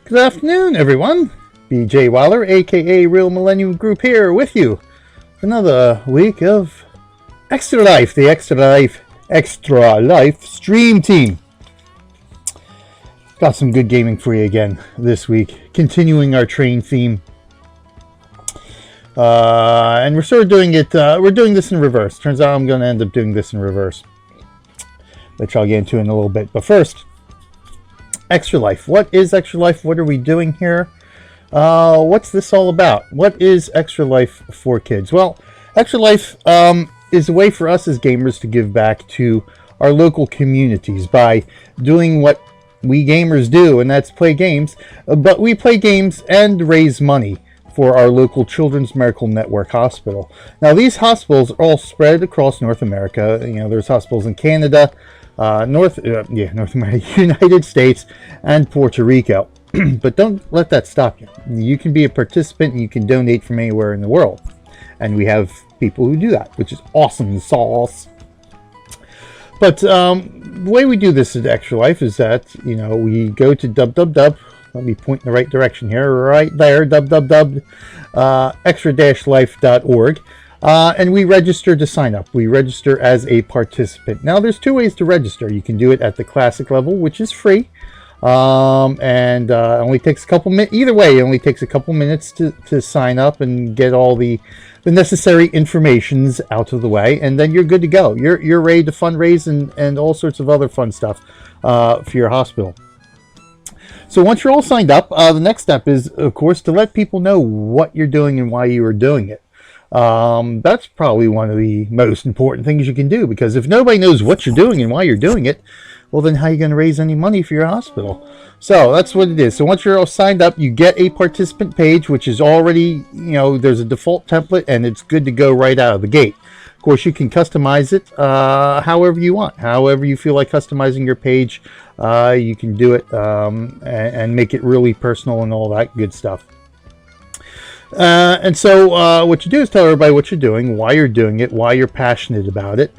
Good afternoon, everyone. BJ Waller, aka Real Millennium Group, here with you. Another week of Extra Life, the Extra Life Stream Team. Got some good gaming for you again this week. Continuing our train theme. And we're sort of doing it, we're doing this in reverse. Turns out I'm going to end up doing this in reverse, which I'll get into in a little bit. But first, Extra Life. What is Extra Life? What are we doing here? What's this all about? What is Extra Life for kids? Well, Extra Life is a way for us as gamers to give back to our local communities by doing what we gamers do, and that's play games. But we play games and raise money for our local Children's Medical Network hospital. Now, these hospitals are all spread across North America. You know, there's hospitals in Canada, North America, United States, and Puerto Rico. But don't let that stop you. You can be a participant and you can donate from anywhere in the world. And we have people who do that, which is awesome sauce. But the way we do this at Extra Life is that, you know, we go to www. Let me point in the right direction here, right there, extra-life.org. And we register to sign up. We register as a participant. Now, there's two ways to register. You can do it at the classic level, which is free. And only takes a couple minutes. Either way, it only takes a couple minutes to sign up and get all the necessary informations out of the way. And then you're good to go. You're ready to fundraise and all sorts of other fun stuff for your hospital. So once you're all signed up, the next step is, of course, to let people know what you're doing and why you are doing it. That's probably one of the most important things you can do, because if nobody knows what you're doing and why you're doing it, well, then how are you going to raise any money for your hospital? So that's what it is. So once you're all signed up, you get a participant page, which is already, you know, there's a default template and it's good to go right out of the gate. Of course, you can customize it however you want. However you feel like customizing your page, you can do it and make it really personal and all that good stuff. And so what you do is tell everybody what you're doing, why you're doing it, why you're passionate about it.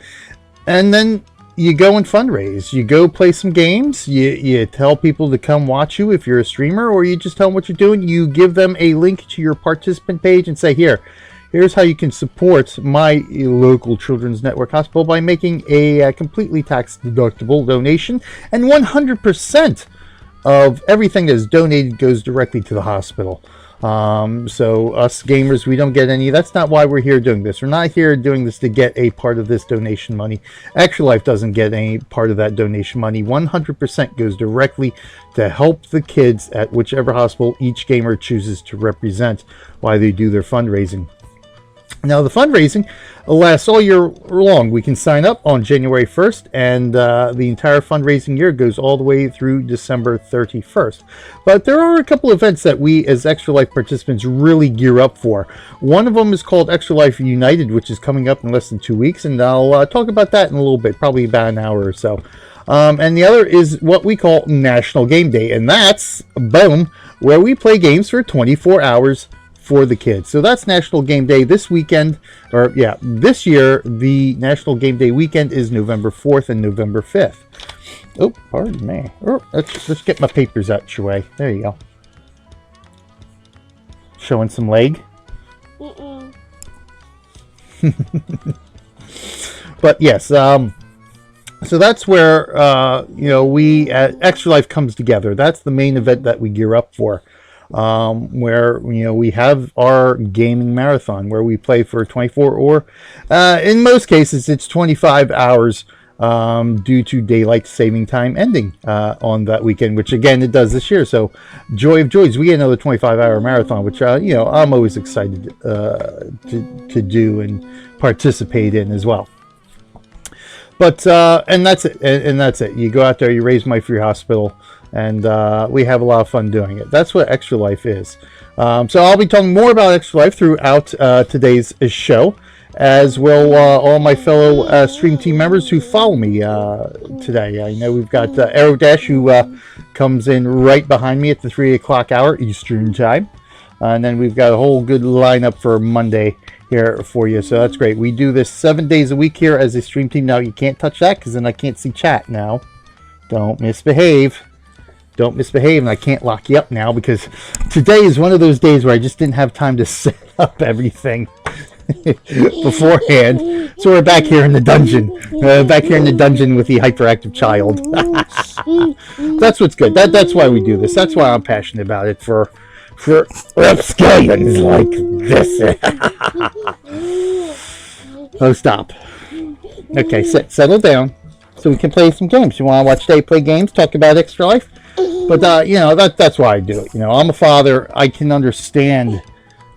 And then you go and fundraise. You go play some games. You tell people to come watch you if you're a streamer, or you just tell them what you're doing. You give them a link to your participant page and say, here's how you can support my local Children's Network Hospital by making a completely tax-deductible donation. And 100% of everything that is donated goes directly to the hospital. So us gamers, we don't get any. That's not why we're here doing this. We're not here doing this to get a part of this donation money. Extra Life doesn't get any part of that donation money. 100% goes directly to help the kids at whichever hospital each gamer chooses to represent while they do their fundraising. Now, the fundraising lasts all year long. We can sign up on January 1st, and the entire fundraising year goes all the way through December 31st. But there are a couple events that we, as Extra Life participants, really gear up for. One of them is called Extra Life United, which is coming up in less than 2 weeks, and I'll talk about that in a little bit, probably about an hour or so. And the other is what we call National Game Day, and that's, boom, where we play games for 24 hours for the kids. So that's National Game Day this weekend, or yeah, this year the National Game Day weekend is November 4th and November 5th. Oh, pardon me. Oh, let's get my papers out your way. There you go. Showing some leg. But yes, so that's where you know, we at Extra Life comes together. That's the main event that we gear up for. Where, you know, we have our gaming marathon where we play for 24 or in most cases it's 25 hours due to daylight saving time ending on that weekend, which again it does this year. So joy of joys, we get another 25-hour marathon, which you know, I'm always excited to do and participate in as well. But and that's it, and that's it. You go out there, you raise money for your hospital, and we have a lot of fun doing it. That's what Extra Life is. So I'll be talking more about Extra Life throughout today's show, as will all my fellow stream team members who follow me today. I know we've got Aero Dash, who comes in right behind me at the 3 o'clock hour Eastern time. And then we've got a whole good lineup for Monday here for you. So that's great. We do this 7 days a week here as a stream team. Now, you can't touch that because then I can't see chat now. Don't misbehave. don't misbehave, and I can't lock you up now because today is one of those days where I just didn't have time to set up everything beforehand. So we're back here in the dungeon. Back here in the dungeon with the hyperactive child. That's what's good. That's why we do this. That's why I'm passionate about it for rapscallions like this. Oh, stop. Okay, settle down so we can play some games. You want to watch Dave play games, talk about Extra Life? But, you know, that's why I do it. You know, I'm a father. I can understand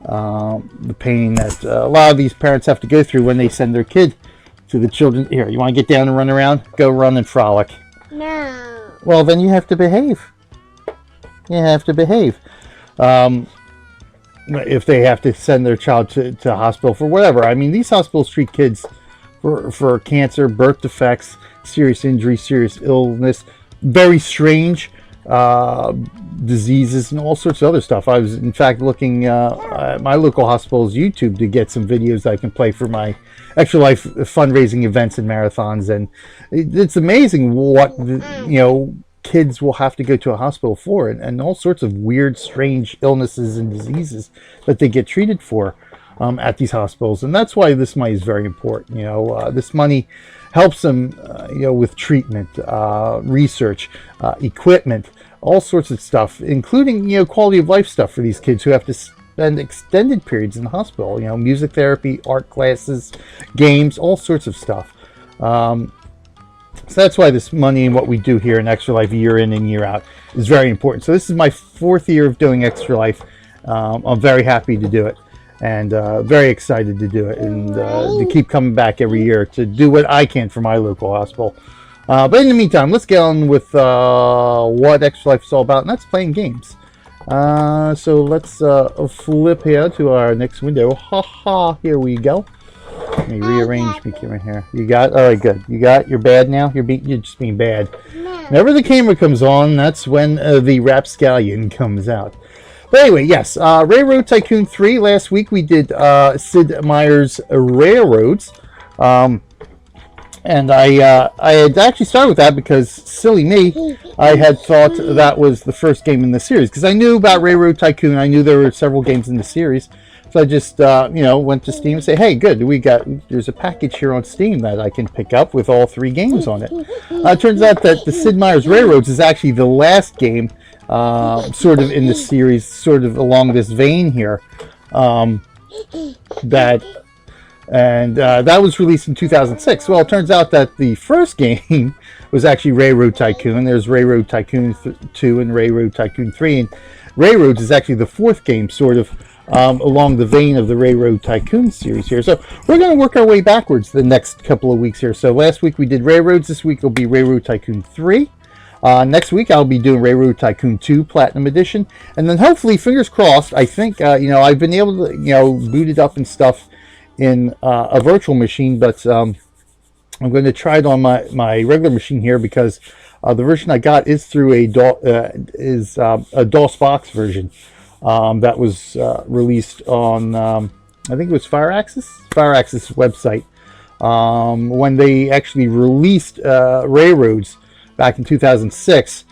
the pain that a lot of these parents have to go through when they send their kid to the children. Here, you want to get down and run around? Go run and frolic. No. Well, then you have to behave. You have to behave. If they have to send their child to a hospital for whatever. I mean, these hospitals treat kids for cancer, birth defects, serious injury, serious illness, very strange diseases, and all sorts of other stuff. I was, in fact, looking at my local hospital's YouTube to get some videos I can play for my Extra Life fundraising events and marathons. And it's amazing what, you know, kids will have to go to a hospital for, and all sorts of weird, strange illnesses and diseases that they get treated for at these hospitals. And that's why this money is very important. You know, this money helps them, you know, with treatment, research, equipment, all sorts of stuff, including, you know, quality of life stuff for these kids who have to spend extended periods in the hospital. You know, music therapy, art classes, games, all sorts of stuff. So that's why this money and what we do here in Extra Life year in and year out is very important. So this is my 4th year of doing Extra Life. I'm very happy to do it, and very excited to do it, and to keep coming back every year to do what I can for my local hospital. But in the meantime, let's get on with what Extra Life is all about, and that's playing games. So let's flip here to our next window. Here we go. Let me rearrange my camera here. You got? All right, good. You got? You're bad now? You're just being bad. No. Whenever the camera comes on, that's when the rapscallion comes out. But anyway, yes, Railroad Tycoon 3. Last week we did Sid Meier's Railroads. And I had actually started with that because, silly me, I had thought that was the first game in the series. Because I knew about Railroad Tycoon. I knew there were several games in the series. So I just, you know, went to Steam and say, hey, good, there's a package here on Steam that I can pick up with all 3 games on it. It turns out that the Sid Meier's Railroads is actually the last game, sort of in the series, sort of along this vein here, that was released in 2006. Well, it turns out that the first game was actually Railroad Tycoon. There's Railroad Tycoon 2 and Railroad Tycoon 3, and Railroads is actually the 4th game, sort of, along the vein of the Railroad Tycoon series here. So we're going to work our way backwards the next couple of weeks here. So last week we did Railroads. This week will be Railroad Tycoon 3. Next week I'll be doing Railroad Tycoon 2 Platinum Edition. And then hopefully, fingers crossed, I think, you know, I've been able to, you know, boot it up and stuff in a virtual machine, but I'm going to try it on my regular machine here because the version I got is through a DOS box version. That was released on, I think it was Fireaxis website. When they actually released Railroads back in 2006,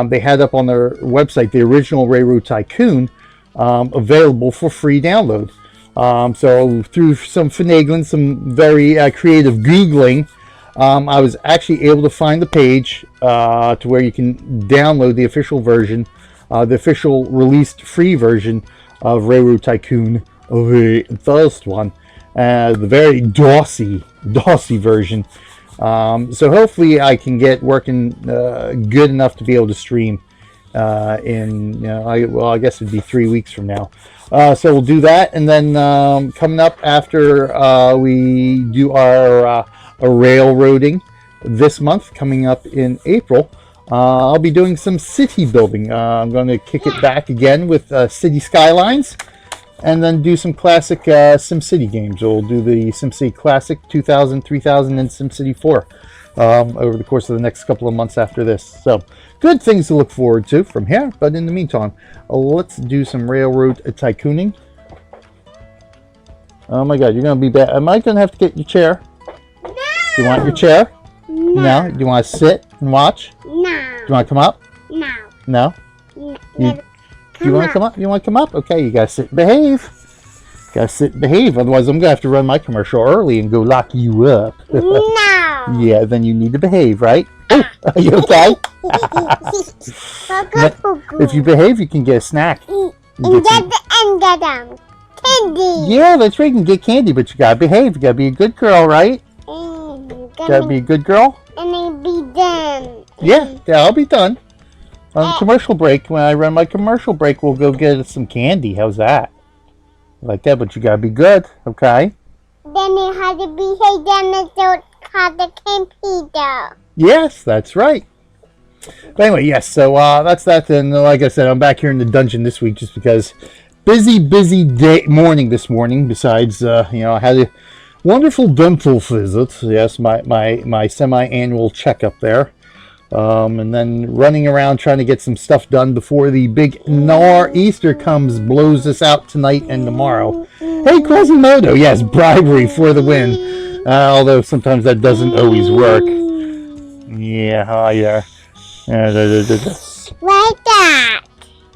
they had up on their website the original Railroad Tycoon available for free download. So through some finagling, some very creative Googling, I was actually able to find the page to where you can download the official version, the official released free version of Railroad Tycoon, the first one, the very DOSy version. So hopefully I can get working good enough to be able to stream in, you know, I guess it'd be 3 weeks from now. So we'll do that, and then coming up after we do our railroading this month, coming up in April, I'll be doing some city building. I'm going to kick it back again with City Skylines, and then do some classic SimCity games. We'll do the SimCity Classic 2000, 3000, and SimCity 4 over the course of the next couple of months after this. So good things to look forward to from here. But in the meantime, let's do some Railroad Tycooning. Oh my God, you're going to be bad. Am I going to have to get your chair? No. Do you want your chair? No. Do you want to sit and watch? No. Do you want to come up? No. No? You want to come up? You want to come up? Okay, you gotta sit and behave. Gotta sit and behave, otherwise I'm gonna have to run my commercial early and go lock you up. No. Yeah, then you need to behave, right? Oh, are you okay? If you behave, you can get a snack. And get candy. Yeah, that's right. You can get candy, but you gotta behave. You gotta be a good girl, right? Gotta be a good girl. And then be done. Yeah, I'll be done. On commercial break, when I run my commercial break, we'll go get us some candy. How's that? Like that, but you gotta be good, okay? Then you have to behave, then you don't have the computer. Yes, that's right. But anyway, yes, so that's that. And like I said, I'm back here in the dungeon this week just because busy morning this morning. Besides, I had a wonderful dental visit. Yes, my semi-annual checkup there. And then running around trying to get some stuff done before the big nor'easter comes, blows us out tonight and tomorrow. Hey, Quasimodo, yes, bribery for the win. Although sometimes that doesn't always work. Yeah, yeah. Like that.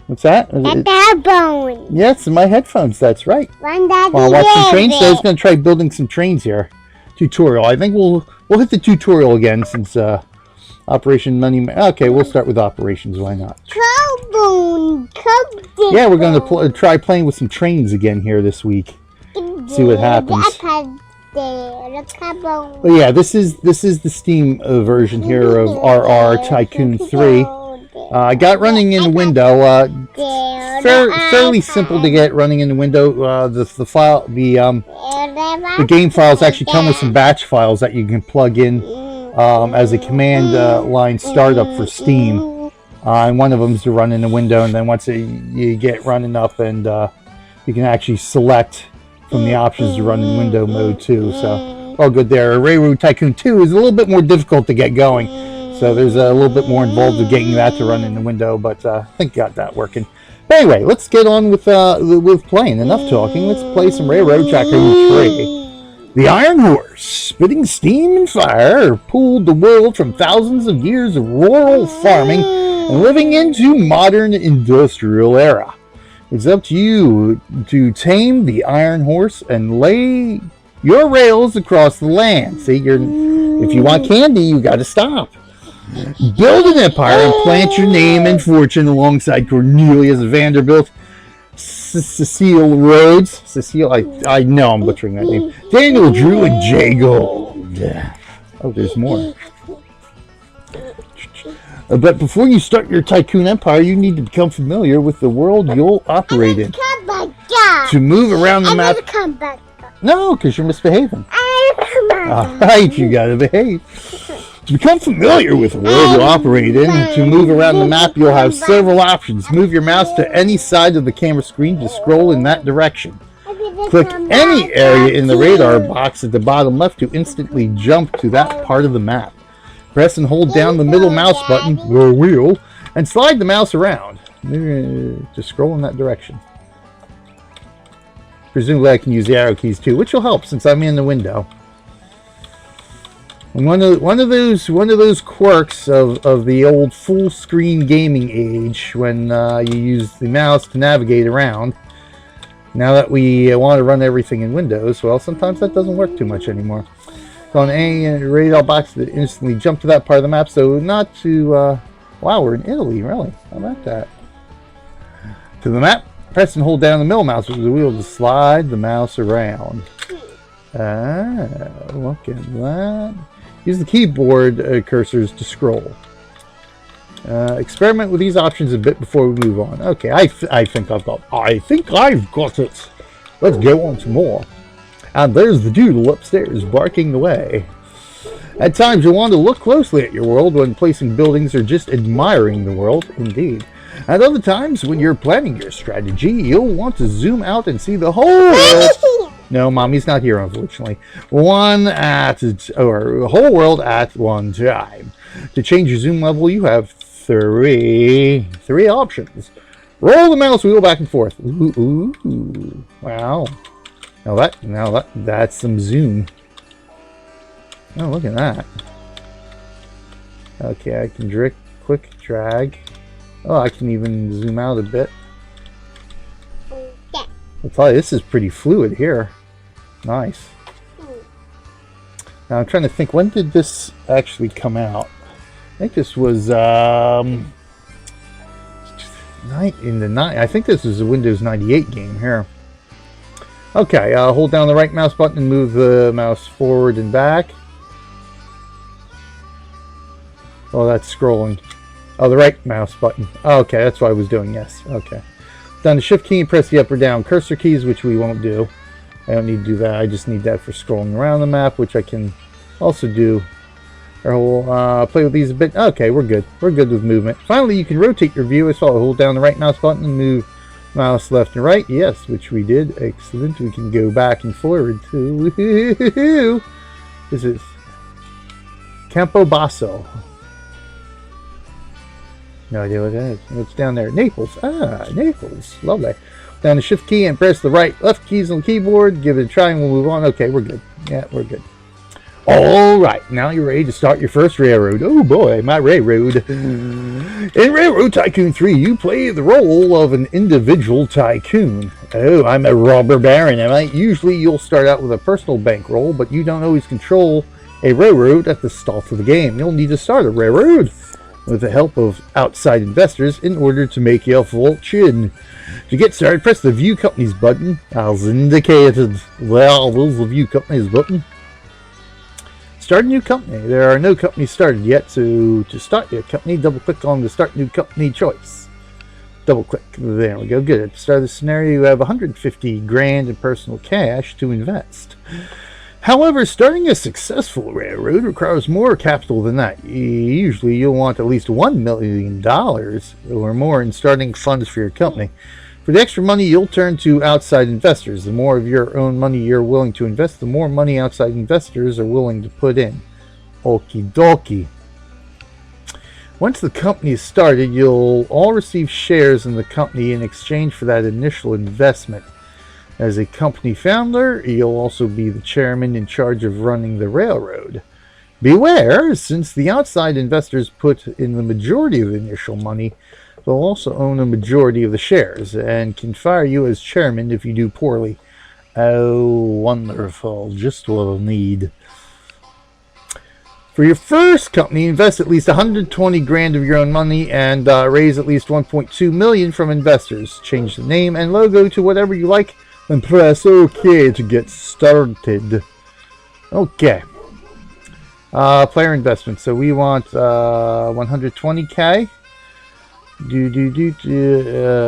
What's that? That's our bone. Yeah, it's in my headphones, that's right. Want to watch some trains? So I was going to try building some trains here. Tutorial. I think we'll hit the tutorial again since... Operation Money. Okay, we'll start with operations. Why not? Yeah, we're going to try playing with some trains again here this week. See what happens. But yeah, this is the Steam version here of Railroad Tycoon 3. I got running in the window. Fairly simple to get running in the window. The game files actually come with some batch files that you can plug in. As a command line startup for Steam, and one of them is to run in the window, and then once you get running up, and you can actually select from the options to run in window mode too. So all good there. Railroad Tycoon 2 is a little bit more difficult to get going, so there's a little bit more involved with getting that to run in the window, but I think got that working. But anyway, let's get on with playing. Enough talking. Let's play some Railroad Tycoon 3. The Iron Horse, spitting steam and fire, pulled the world from thousands of years of rural farming and living into modern industrial era. It's up to you to tame the Iron Horse and lay your rails across the land. See, if you want candy, you got to stop. Build an empire and plant your name and fortune alongside Cornelius Vanderbilt, Cecile Rhodes, I know I'm butchering that name, Daniel Drew, and Jay Gold. Oh, there's more. But before you start your tycoon empire, you need to become familiar with the world you'll operate in. To move around the map. No, because you're misbehaving. Alright, you gotta behave. To become familiar with the world you operate in, to move around the map, you'll have several options. Move your mouse to any side of the camera screen to scroll in that direction. Click any area in the radar box at the bottom left to instantly jump to that part of the map. Press and hold down the middle mouse button, the wheel, and slide the mouse around to scroll in that direction. Presumably I can use the arrow keys too, which will help since I'm in the window. One of those quirks of the old full screen gaming age when you use the mouse to navigate around. Now that we want to run everything in Windows, well, sometimes that doesn't work too much anymore. So on any radar box to instantly jump to that part of the map, so not to wow, we're in Italy, really. How about that? To the map, press and hold down the middle mouse with the wheel to slide the mouse around. Ah, look at that. Use the keyboard cursors to scroll. Experiment with these options a bit before we move on. Okay, I think I've got it. Let's go on to more. And there's the doodle upstairs barking the way. At times you'll want to look closely at your world when placing buildings or just admiring the world, indeed. At other times, when you're planning your strategy, you'll want to zoom out and see the whole world. No, Mommy's not here, unfortunately. Whole world at one time. To change your zoom level, you have three options. Roll the mouse wheel back and forth. Ooh, wow. Now that's some zoom. Oh, look at that. Okay, I can quick drag Oh, I can even zoom out a bit. Yeah. I'll tell you, this is pretty fluid here. Nice. Now I'm trying to think, when did this actually come out? I think this was I think this is a Windows 98 game here. Okay, hold down the right mouse button and move the mouse forward and back. Oh, that's scrolling. Oh, the right mouse button. Oh, okay, that's what I was doing, yes. Okay. Down the shift key and press the up or down cursor keys, which we won't do. I don't need to do that. I just need that for scrolling around the map, which I can also do. Or we'll play with these a bit. Okay, we're good. We're good with movement. Finally, you can rotate your view as well. Hold down the right mouse button and move mouse left and right. Yes, which we did. Excellent. We can go back and forward too. Woohoo! This is Campo Basso. No idea what that is. What's down there? Naples. Ah, Naples. Lovely. Down the shift key and press the right left keys on the keyboard. Give it a try and we'll move on. Okay, we're good. Yeah, we're good. Alright, now you're ready to start your first railroad. Oh boy, my railroad. In Railroad Tycoon 3, you play the role of an individual tycoon. Oh, I'm a robber baron, am I? Usually you'll start out with a personal bankroll, but you don't always control a railroad at the start of the game. You'll need to start a railroad with the help of outside investors in order to make your fortune. To get started, press the View Companies button, as indicated. Well, there's the View Companies button. Start a new company. There are no companies started yet, so to start your company, double click on the Start New Company choice. Double click. There we go. Good. At the start of the scenario, you have 150 grand in personal cash to invest. However, starting a successful railroad requires more capital than that. Usually, you'll want at least $1 million or more in starting funds for your company. For the extra money, you'll turn to outside investors. The more of your own money you're willing to invest, the more money outside investors are willing to put in. Okie dokie. Once the company is started, you'll all receive shares in the company in exchange for that initial investment. As a company founder, you'll also be the chairman in charge of running the railroad. Beware, since the outside investors put in the majority of the initial money, they'll also own a majority of the shares and can fire you as chairman if you do poorly. Oh, wonderful. Just what I'll need. For your first company, invest at least 120 grand of your own money and raise at least 1.2 million from investors. Change the name and logo to whatever you like, then press OK to get started. Okay. Player investment. So we want 120k.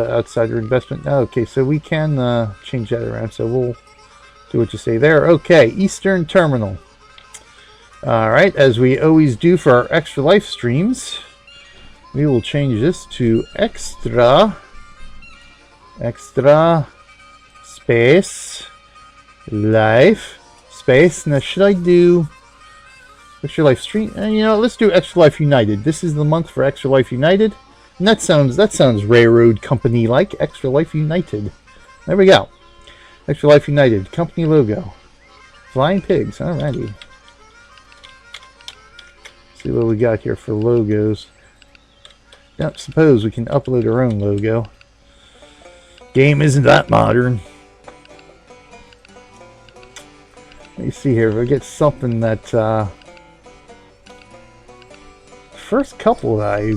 Outsider investment. Okay, so we can change that around. So we'll do what you say there. Okay, Eastern Terminal. Alright, as we always do for our extra life streams, we will change this to extra space life space. Now should I do extra life stream? Let's do Extra Life United. This is the month for Extra Life United. And that sounds railroad company like. Extra Life United. There we go. Extra Life United. Company logo. Flying pigs. Alrighty. See what we got here for logos. Don't suppose we can upload our own logo. Game isn't that modern. Let me see here if I get something that first couple that I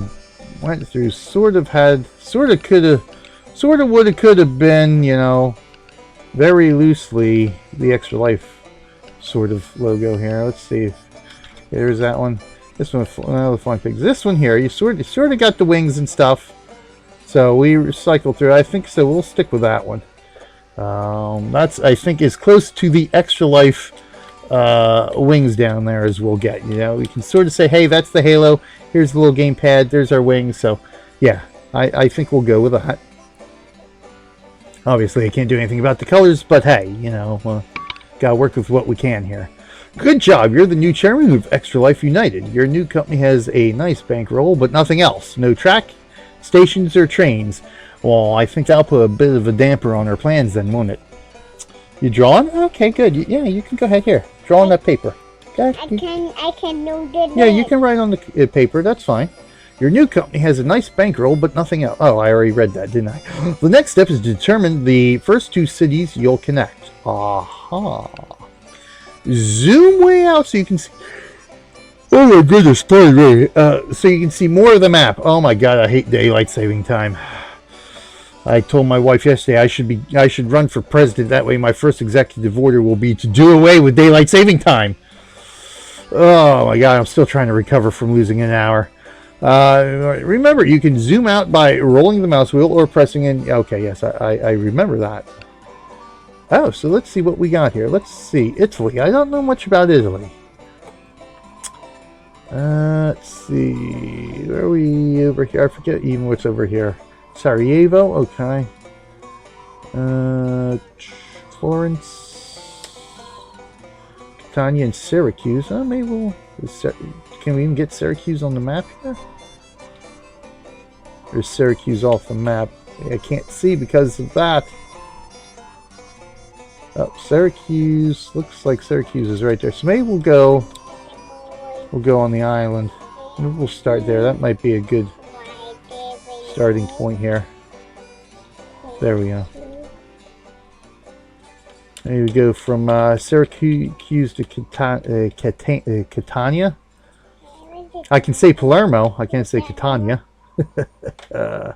went through could have been, very loosely the Extra Life sort of logo here. Let's see if there's that one. This one, the Flying Pigs. This one here, you sort of got the wings and stuff. So we recycle through. I think so. We'll stick with that one. That's, I think, as close to the Extra Life wings down there as we'll get. We can sort of say, hey, that's the halo. Here's the little gamepad. There's our wings. So, yeah, I think we'll go with that. Obviously, I can't do anything about the colors, but hey, gotta work with what we can here. Good job. You're the new chairman of Extra Life United. Your new company has a nice bankroll, but nothing else. No track, stations, or trains. Well, I think that'll put a bit of a damper on our plans then, won't it? You drawing? Okay, good. Yeah, you can go ahead here. Draw on that paper. Okay. I can note it. Yeah, you can write on the paper. That's fine. Your new company has a nice bankroll, but nothing else. Oh, I already read that, didn't I? The next step is to determine the first 2 cities you'll connect. Aha. Zoom way out so you can see. Oh my goodness, so you can see more of the map. Oh my god, I hate daylight saving time. I told my wife yesterday I should run for president. That way my first executive order will be to do away with daylight saving time. Oh my god, I'm still trying to recover from losing an hour. Remember, you can zoom out by rolling the mouse wheel or pressing in. Okay, yes, I remember that. Oh, so let's see what we got here. Let's see. Italy. I don't know much about Italy. Let's see. Where are we over here? I forget even what's over here. Sarajevo. Okay. Florence. Catania and Syracuse. Maybe we'll... Can we even get Syracuse on the map here? Or is Syracuse off the map? I can't see because of that. Oh, Syracuse. Looks like Syracuse is right there. So maybe we'll go on the island. Maybe we'll start there. That might be a good starting point here. There we go. Maybe we go from Syracuse to Catania. I can say Palermo. I can't say Catania. So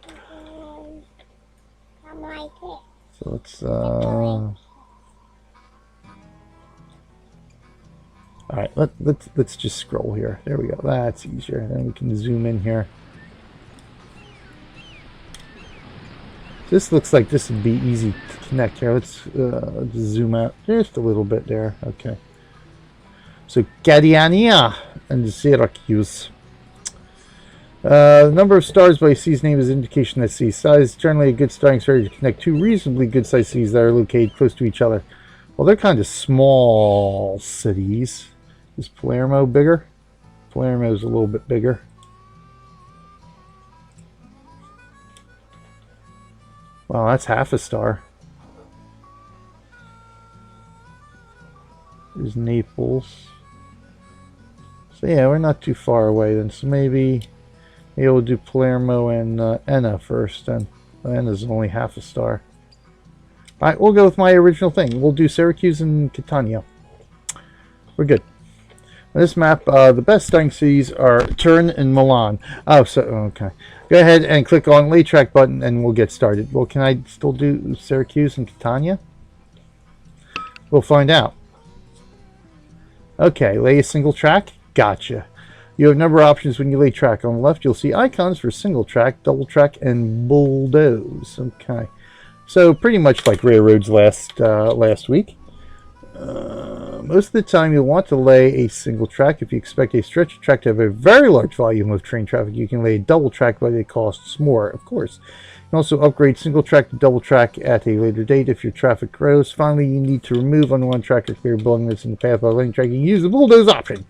let's all right, let's just scroll here. There we go. That's easier. Then we can zoom in here. This looks like this would be easy to connect here. Let's just zoom out just a little bit there. Okay. So Catania and Syracuse. The number of stars by sea's name is indication that sea size is generally a good starting strategy to connect 2 reasonably good-sized cities that are located close to each other. Well, they're kind of small cities. Is Palermo bigger? Palermo's a little bit bigger. Wow, that's half a star. There's Naples. So yeah, we're not too far away then. So maybe we'll do Palermo and Enna first then. Enna's only half a star. Alright, we'll go with my original thing. We'll do Syracuse and Catania. We're good. On this map, the best starting cities are Turin and Milan. Oh, so, okay. Go ahead and click on Lay Track button and we'll get started. Well, can I still do Syracuse and Catania? We'll find out. Okay, lay a single track. Gotcha. You have a number of options when you lay track. On the left, you'll see icons for single track, double track, and bulldoze. Okay. So pretty much like railroads last week. Most of the time you'll want to lay a single track. If you expect a stretch track to have a very large volume of train traffic, you can lay a double track, but it costs more, of course. You can also upgrade single track to double track at a later date if your traffic grows. Finally, you need to remove unwanted track or clear building that's in the path by laying track. You can use the bulldoze option.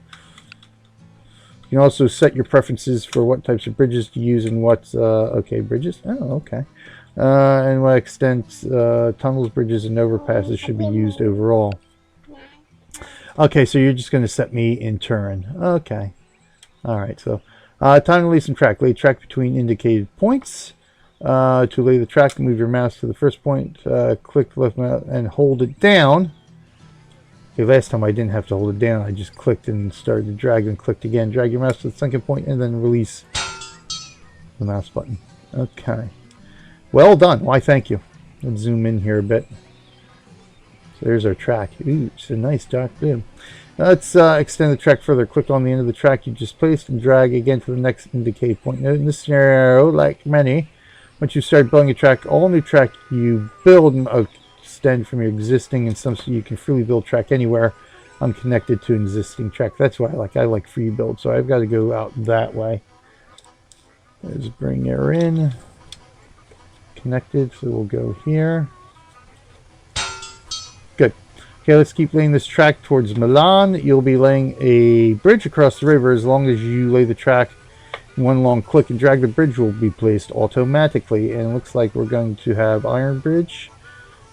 You can also set your preferences for what types of bridges to use and what, okay, bridges. Oh, okay. And what extent tunnels, bridges, and overpasses should be used overall. Okay, so you're just going to set me in Turin. Okay. All right, so time to lay some track. Lay track between indicated points. To lay the track, move your mouse to the first point. Click left mouse and hold it down. Okay, last time I didn't have to hold it down. I just clicked and started to drag and clicked again. Drag your mouse to the second point and then release the mouse button. Okay. Well done. Why, thank you. Let's zoom in here a bit. So there's our track. Ooh, it's a nice dark blue. Let's extend the track further. Click on the end of the track you just placed and drag again to the next indicated point. Now, in this scenario, like many, once you start building a track, all new track you build extend from your existing, and some so you can freely build track anywhere. I'm connected to an existing track. That's why I like free build. So I've got to go out that way. Let's bring her in. Connected, so we'll go here. Good. Okay, let's keep laying this track towards Milan. You'll be laying a bridge across the river. As long as you lay the track in one long click and drag, the bridge will be placed automatically. And it looks like we're going to have iron bridge,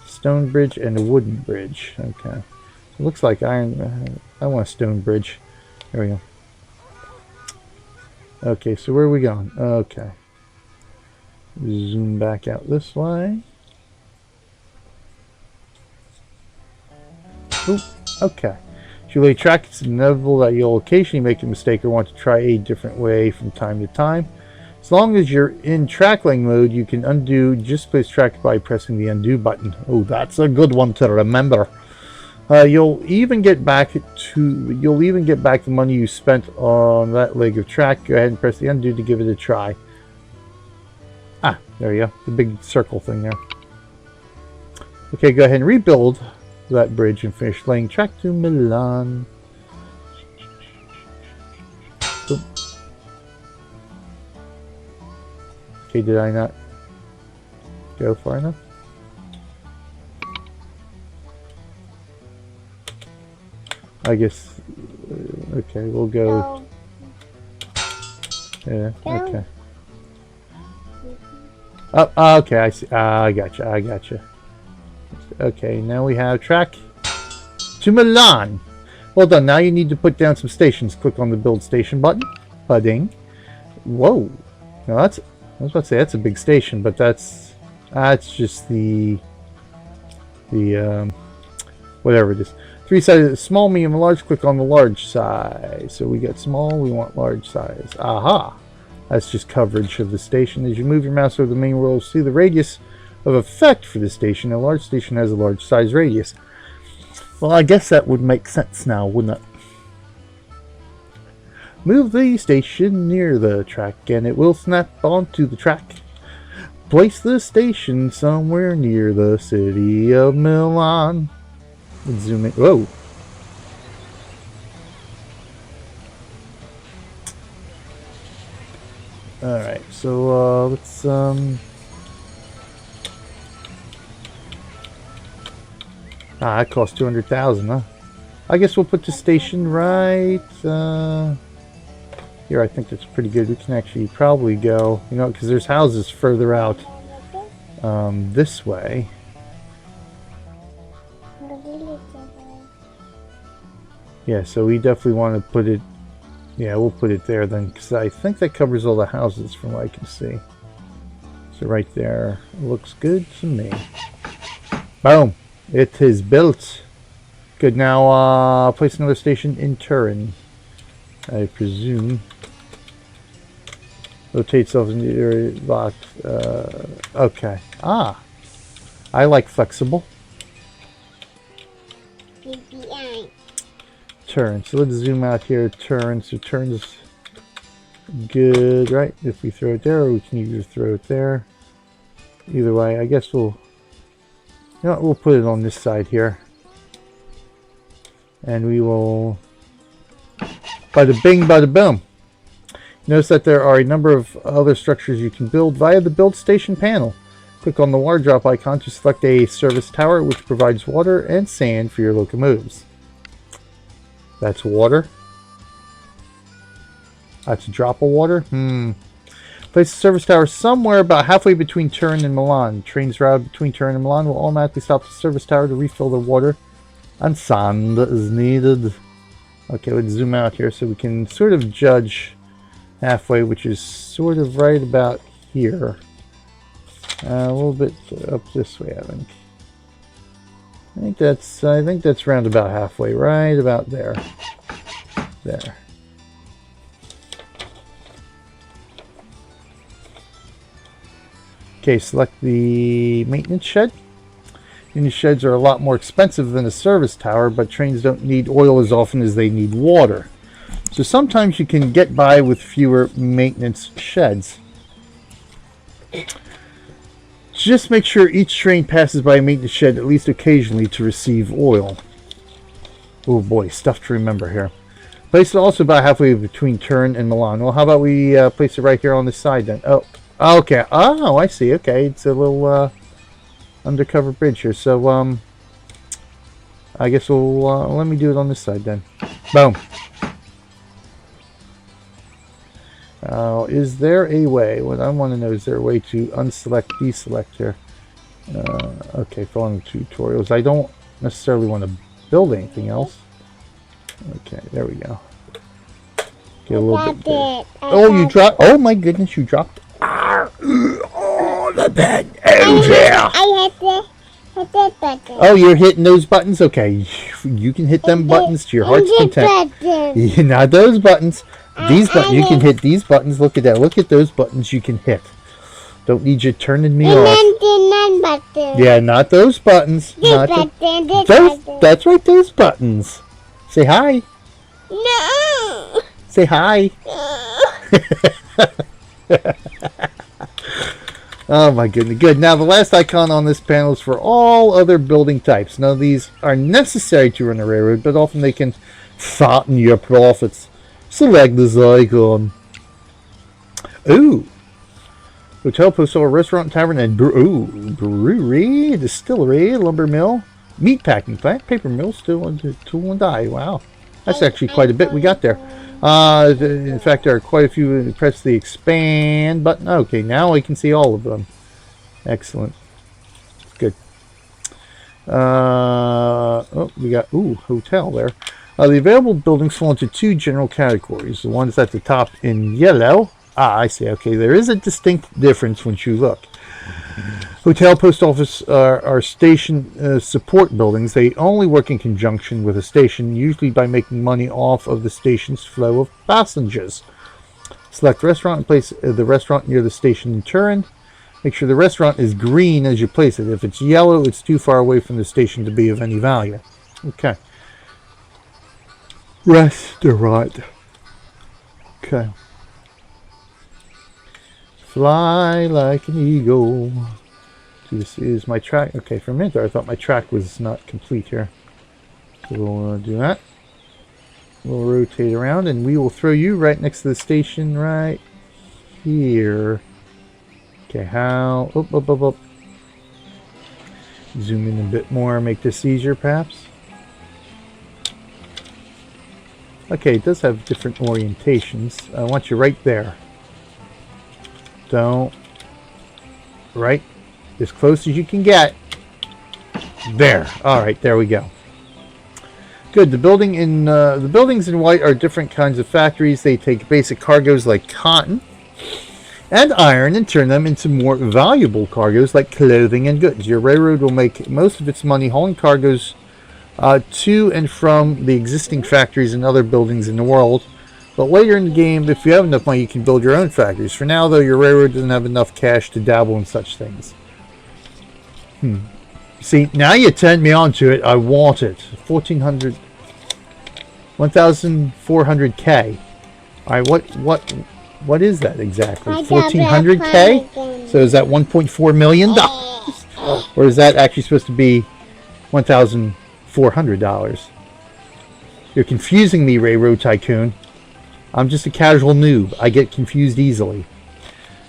stone bridge, and a wooden bridge. Okay. It looks like iron. I want a stone bridge. There we go. Okay, so where are we going? Okay. Zoom back out this way. Oop, okay. As you lay track, it's inevitable that you'll occasionally make a mistake or want to try a different way from time to time. As long as you're in trackling mode, you can undo just place track by pressing the undo button. Oh, that's a good one to remember. You'll even get back the money you spent on that leg of track. Go ahead and press the undo to give it a try. Ah, there you go. The big circle thing there. Okay, go ahead and rebuild that bridge and finish laying track to Milan. Boom. Okay, did I not go far enough? I guess, okay, we'll go. Yeah, okay. Oh, okay, I see. I gotcha. Okay, now we have track to Milan. Well done. Now you need to put down some stations. Click on the build station button. Ding. Whoa. Now I was about to say that's a big station, but that's just the whatever it is. 3 sizes: small, medium, and large. Click on the large size. So we got small, we want large size. Aha! That's just coverage of the station. As you move your mouse over the main roll, see the radius of effect for the station. A large station has a large size radius. Well, I guess that would make sense now, wouldn't it? Move the station near the track and it will snap onto the track. Place the station somewhere near the city of Milan. Let's zoom in. Whoa. Alright, so let's that cost 200,000, huh? I guess we'll put the station right here. I think that's pretty good. We can actually probably go, you know, because there's houses further out this way. Yeah, so we definitely want to put it, yeah, we'll put it there then, because I think that covers all the houses from what I can see. So right there looks good to me. Boom. It is built. Good. Now place another station in Turin, I presume. Rotate self in the area locked. Okay. Ah, I like flexible. Turn. So let's zoom out here. Turn. So turn is good, right? If we throw it there, or we can either throw it there. Either way, I guess we'll. You know what, we'll put it on this side here. And we will... Bada bing, bada boom. Notice that there are a number of other structures you can build via the Build Station panel. Click on the water drop icon to select a service tower which provides water and sand for your locomotives. That's water. That's a drop of water. Place the service tower somewhere about halfway between Turin and Milan. Trains routed between Turin and Milan will automatically stop the service tower to refill the water and sand is needed. Okay, let's zoom out here so we can sort of judge halfway, which is sort of right about here. A little bit up this way, I think. I think that's round about halfway, right about there. There. Okay, select the maintenance shed. Maintenance sheds are a lot more expensive than a service tower, but trains don't need oil as often as they need water. So sometimes you can get by with fewer maintenance sheds. Just make sure each train passes by a maintenance shed at least occasionally to receive oil. Oh boy, stuff to remember here. Place it also about halfway between Turin and Milan. Well, how about we place it right here on this side then? Oh, okay. Oh, I see. Okay, it's a little undercover bridge here. So, I guess we'll let me do it on this side then. Boom. Is there a way? What I want to know is there a way to unselect, deselect here? Okay, following tutorials. I don't necessarily want to build anything else. Okay, there we go. Get a little bit there. it. Oh, you dropped. Oh my goodness, you dropped. Oh, the pen. Oh yeah. I hit the button. Oh, you're hitting those buttons? Okay. You can hit them buttons to your heart's content. Yeah, not those buttons. These buttons. You can hit these buttons. Look at that. Look at those buttons you can hit. Don't need you turning me off. And then button. Yeah, not those buttons. Not those. That's right, those buttons. Say hi. No. Say hi. Oh my goodness. Good. Now the last icon on this panel is for all other building types. Now these are necessary to run a railroad, but often they can fatten your profits. Select this icon. Ooh. Hotel, post office, restaurant, tavern, and brewery, distillery, lumber mill, meat packing plant, paper mill, tool and die. Wow. That's actually quite a bit we got there. In fact, there are quite a few. Press the expand button. Okay, now we can see all of them. Excellent. Good. Oh, we got hotel there. The available buildings fall into two general categories. The ones at the top in yellow. Ah, I see. Okay, there is a distinct difference once you look. Hotel, post office are station support buildings. They only work in conjunction with a station, usually by making money off of the station's flow of passengers. Select restaurant and place the restaurant near the station in turn. Make sure the restaurant is green as you place it. If it's yellow, it's too far away from the station to be of any value. Okay. Restaurant. Okay. Fly like an eagle. This is my track. Okay, for a minute there, I thought my track was not complete here. So we'll do that. We'll rotate around, and we will throw you right next to the station right here. Okay, how? Up. Zoom in a bit more, make this easier, perhaps. Okay, it does have different orientations. I want you right there. Don't. Right. As close as you can get. There. All right, there we go. Good. The buildings in white are different kinds of factories. They take basic cargoes like cotton and iron and turn them into more valuable cargoes like clothing and goods. Your railroad will make most of its money hauling cargoes to and from the existing factories and other buildings in the world. But later in the game, if you have enough money, you can build your own factories. For now, though, your railroad doesn't have enough cash to dabble in such things. See, now you turned me on to it. I want it. 1,400K. All right, what is that exactly? 1,400K? So is that $1.4 million? Or is that actually supposed to be $1,400? You're confusing me, Railroad Tycoon. I'm just a casual noob. I get confused easily.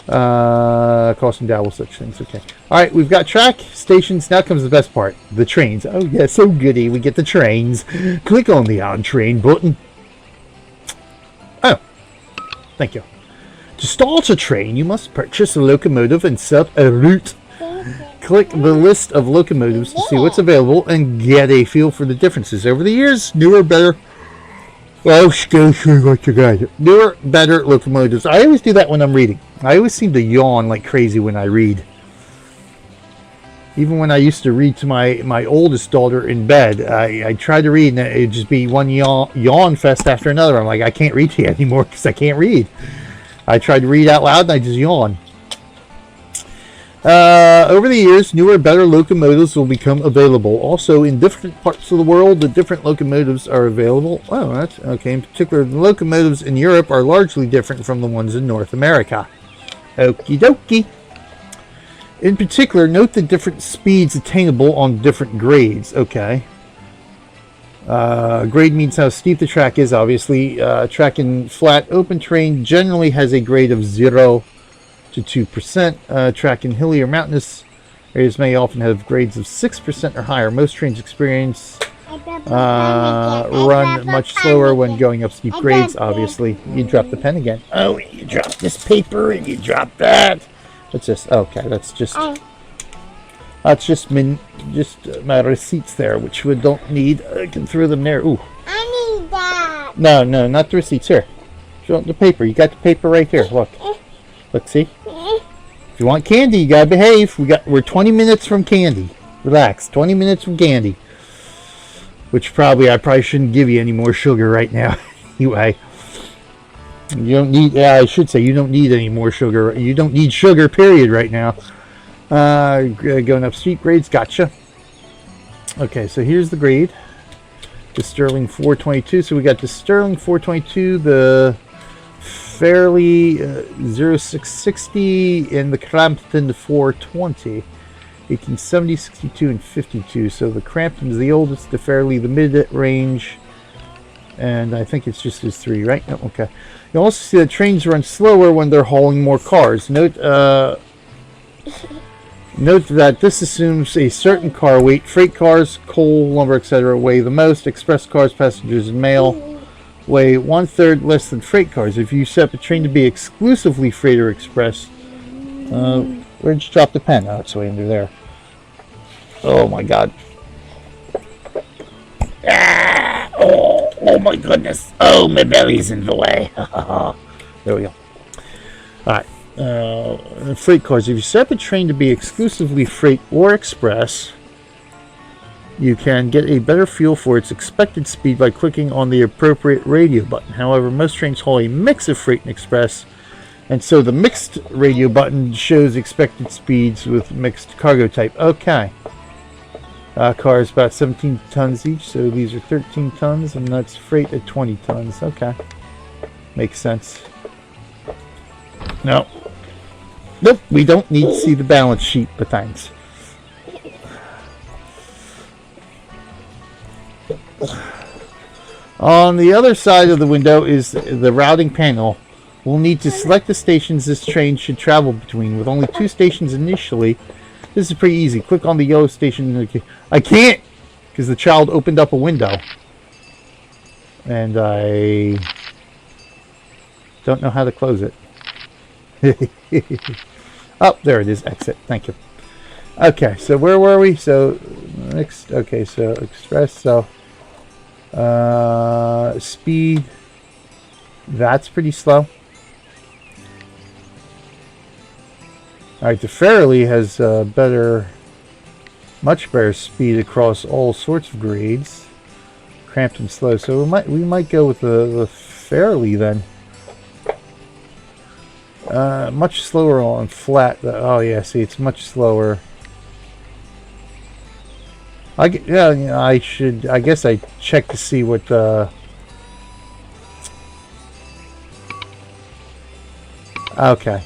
Cost and dabble, such things. Okay. All right, we've got track, stations. Now comes the best part. The trains. Oh, yeah, so goody. We get the trains. Click on the on train button. Oh, thank you. To start a train, you must purchase a locomotive and set a route. Click the list of locomotives to see what's available and get a feel for the differences. Over the years, newer, better... Oh, newer, better locomotives. I always do that when I'm reading. I always seem to yawn like crazy when I read. Even when I used to read to my oldest daughter in bed, I tried to read and it'd just be one yawn fest after another. I'm like, I can't read to you anymore because I can't read. I tried to read out loud and I just yawn. Over the years, newer, better locomotives will become available. Also, in different parts of the world, the different locomotives are available. Oh, that's okay. In particular, the locomotives in Europe are largely different from the ones in North America. Okie dokie. In particular, note the different speeds attainable on different grades. Okay. Grade means how steep the track is, obviously. Track in flat, open terrain generally has a grade of 0 to 2%. Track in hilly or mountainous areas may often have grades of 6% or higher. Most trains experience run much slower when going up steep grades, obviously. You dropped the pen again. Oh, you dropped this paper and you dropped that. What's this? Okay, that's just my receipts there, which we don't need. I can throw them there. Ooh. I need that. No, not the receipts. Here. The paper. You got the paper right here. Look. Let's see. If you want candy, you gotta behave. We're 20 minutes from candy. Relax. 20 minutes from candy. Which I probably shouldn't give you any more sugar right now. Anyway. You don't need, I should say, you don't need any more sugar. You don't need sugar, period, right now. Going up steep grades, gotcha. Okay, so here's the grade. The Sterling 422. So we got the Sterling 422, the Fairleigh 0660, and the Crampton 420. 1870, 62, and 52. So the Crampton's the oldest, the Fairleigh the mid-range, and I think it's just these three, right? Oh, okay. You'll also see that trains run slower when they're hauling more cars. Note that this assumes a certain car weight. Freight cars, coal, lumber, etc. weigh the most. Express cars, passengers, and mail weigh 1/3 less than freight cars. If you set up a train to be exclusively freight or express, where'd you drop the pen? Oh, it's way under there. Oh my God. Ah, oh my goodness. Oh, my belly's in the way. There we go. Alright. Freight cars. If you set up a train to be exclusively freight or express, you can get a better feel for its expected speed by clicking on the appropriate radio button. However, most trains haul a mix of freight and express, and so the mixed radio button shows expected speeds with mixed cargo type. Okay. Cars about 17 tons each, so these are 13 tons, and that's freight at 20 tons. Okay. Makes sense. No. Nope, we don't need to see the balance sheet, but thanks. On the other side of the window is the routing panel. We'll need to select the stations this train should travel between. With only 2 stations initially, this is pretty easy. Click on the yellow station. I can't, because the child opened up a window. And I don't know how to close it. Oh, there it is. Exit. Thank you. Okay, so where were we? So, next. Okay, so express. So, speed. That's pretty slow. Alright, the Fairleigh has much better speed across all sorts of grades. Crampton slow, so we might go with the Fairleigh then. Much slower on flat. Oh yeah, see, it's much slower. I guess I check to see what okay.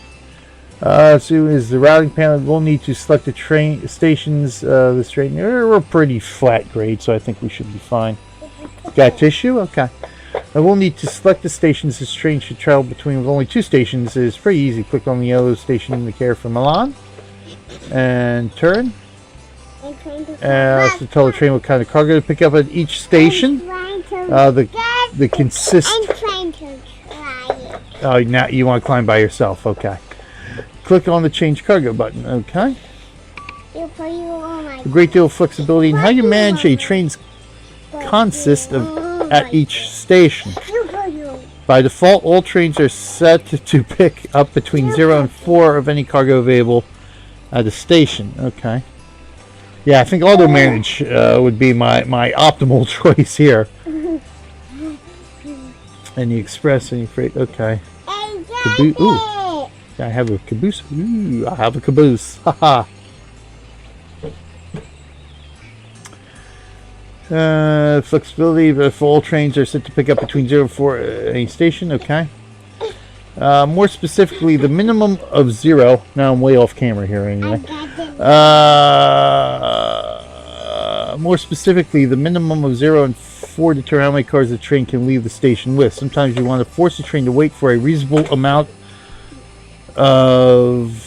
So is the routing panel. We'll need to select the train stations. This train, we're pretty flat grade, so I think we should be fine. Got tissue? Okay. We'll need to select the stations this train should travel between. With only 2 stations, it's pretty easy. Click on the yellow station in the care for Milan, and turn. So tell the train what kind of cargo to pick up at each station. The consist. I'm trying to try it. Oh, now you want to climb by yourself? Okay. Click on the change cargo button. Okay. A great deal of flexibility in how you manage a train's consist of at each station. By default, all trains are set to pick up between 0 and 4 of any cargo available at a station. Okay. Yeah, I think auto manage would be my optimal choice here. Any express, any freight. Okay. Ooh. I have a caboose. Ooh, I have a caboose. Haha. Flexibility if all trains are set to pick up between 0 and 4 at any station. Okay. More specifically, the minimum of 0. Now I'm way off camera here anyway. More specifically, the minimum of 0 and 4 determine how many cars the train can leave the station with. Sometimes you want to force the train to wait for a reasonable amount of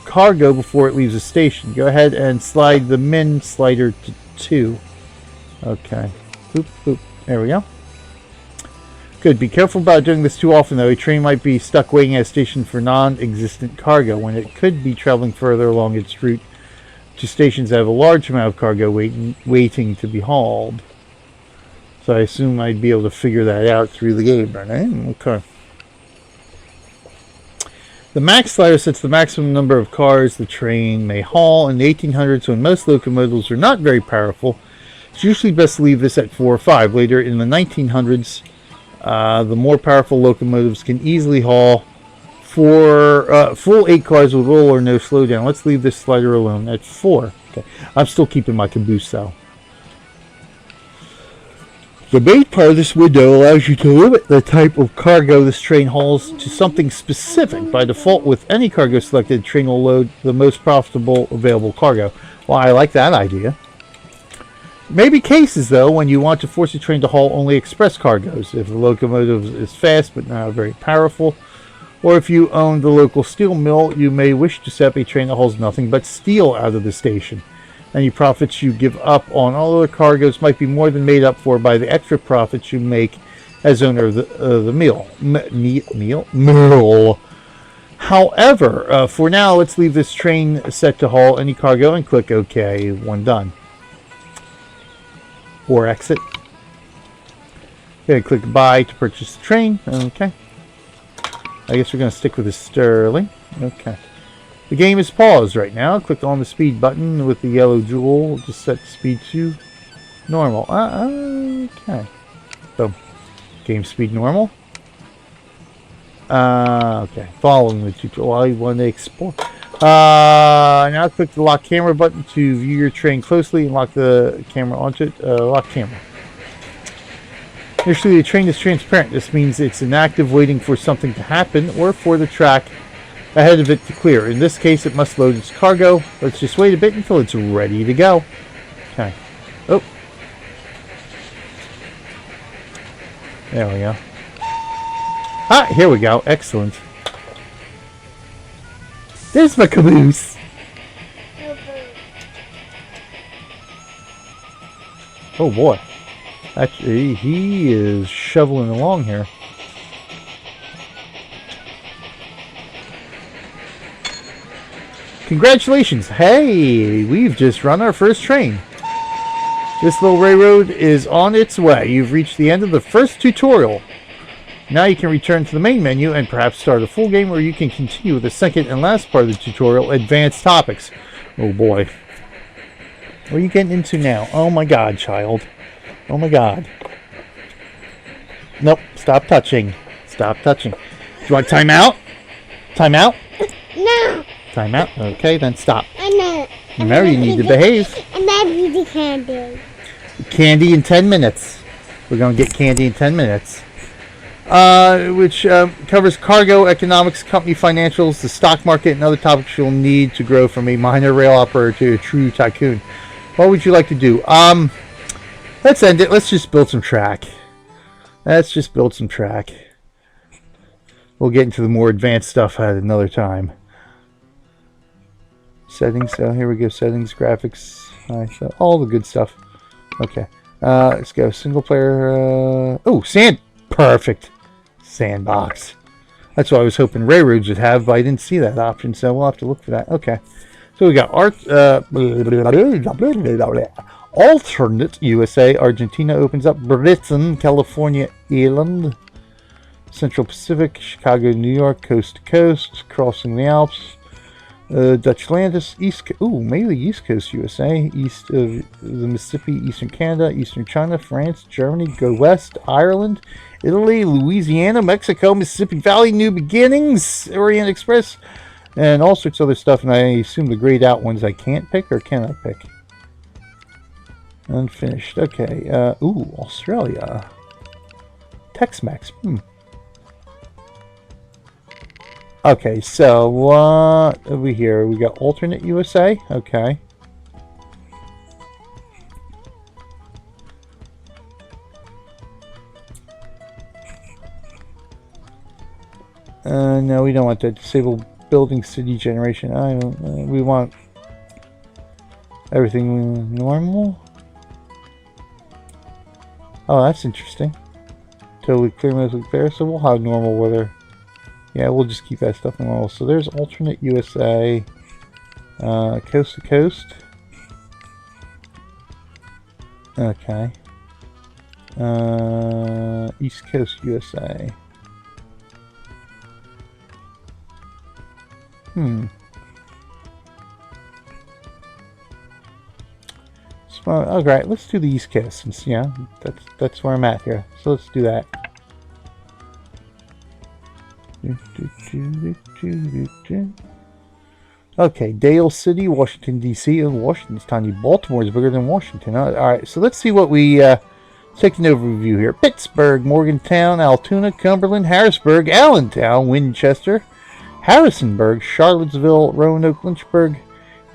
cargo before it leaves the station. Go ahead and slide the min slider to 2. Okay. Boop, boop. There we go. Good. Be careful about doing this too often, though. A train might be stuck waiting at a station for non-existent cargo when it could be traveling further along its route to stations that have a large amount of cargo waiting to be hauled. So I assume I'd be able to figure that out through the game, right? Okay. The max slider sets the maximum number of cars the train may haul. In the 1800s, when most locomotives are not very powerful, it's usually best to leave this at 4 or 5. Later in the 1900s, the more powerful locomotives can easily haul full 8 cars with little or no slowdown. Let's leave this slider alone at 4. Okay. I'm still keeping my caboose though. The main part of this window allows you to limit the type of cargo this train hauls to something specific. By default, with any cargo selected, the train will load the most profitable available cargo. Well, I like that idea. Maybe cases, though, when you want to force a train to haul only express cargoes. If the locomotive is fast but not very powerful, or if you own the local steel mill, you may wish to set up a train that hauls nothing but steel out of the station. Any profits you give up on all other cargoes might be more than made up for by the extra profits you make as owner of the mill. However, for now, let's leave this train set to haul any cargo and click OK when done. Or exit. Okay, click buy to purchase the train. Okay. I guess we're going to stick with the Sterling. Okay. The game is paused right now. Click on the speed button with the yellow jewel to set the speed to normal. Okay. Boom. Game speed normal. Okay. Following the tutorial. I want to explore. Now click the lock camera button to view your train closely and lock the camera onto it. Lock camera. Initially, the train is transparent. This means it's inactive, waiting for something to happen or for the track ahead of it to clear. In this case, it must load its cargo. Let's just wait a bit until it's ready to go. Okay. Oh. There we go. Ah, here we go. Excellent. There's my caboose. Oh boy. Actually, he is shoveling along here. Congratulations! Hey, we've just run our first train. This little railroad is on its way. You've reached the end of the first tutorial. Now you can return to the main menu and perhaps start a full game, or you can continue with the second and last part of the tutorial, Advanced Topics. Oh boy. What are you getting into now? Oh my god, child. Oh my god. Nope, stop touching. Stop touching. Do you want timeout? Timeout? No. Timeout? Okay, then stop. I know. Now you need to behave. And then eat the candy. Candy in 10 minutes. We're going to get candy in 10 minutes. Which covers cargo, economics, company financials, the stock market, and other topics you'll need to grow from a minor rail operator to a true tycoon. What would you like to do? Let's end it. Let's just build some track. Let's just build some track. We'll get into the more advanced stuff at another time. Settings. So here we go. Settings, graphics, so all the good stuff. Okay. Let's go. Single player. Oh, sand. Perfect. Sandbox. That's what I was hoping railroads would have, but I didn't see that option, so we'll have to look for that. Okay. So we got alternate USA. Argentina opens up. Britain, California, Ireland, Central Pacific, Chicago, New York, coast to coast, crossing the Alps. Dutch Landis, mainly East Coast USA, east of the Mississippi, Eastern Canada, Eastern China, France, Germany, go west, Ireland, Italy, Louisiana, Mexico, Mississippi Valley, New Beginnings, Orient Express, and all sorts of other stuff. And I assume the grayed out ones I can't pick, or can I pick? Unfinished. Okay. Australia. Tex-Mex. Okay, so what over here? We got alternate USA. Okay. No, we don't want that. Disable building city generation. I don't. We want everything normal. Oh, that's interesting. Totally clear, mostly clear. So we'll have normal weather. Yeah, we'll just keep that stuff normal. So there's alternate USA, coast to coast. Okay. East Coast, USA. All right, let's do the East Coast, since that's where I'm at here. So let's do that. Okay, Dale City, Washington D.C. Oh, Washington's tiny. Baltimore is bigger than Washington. All right, so let's see what we take an overview here. Pittsburgh, Morgantown, Altoona, Cumberland, Harrisburg, Allentown, Winchester, Harrisonburg, Charlottesville, Roanoke, Lynchburg,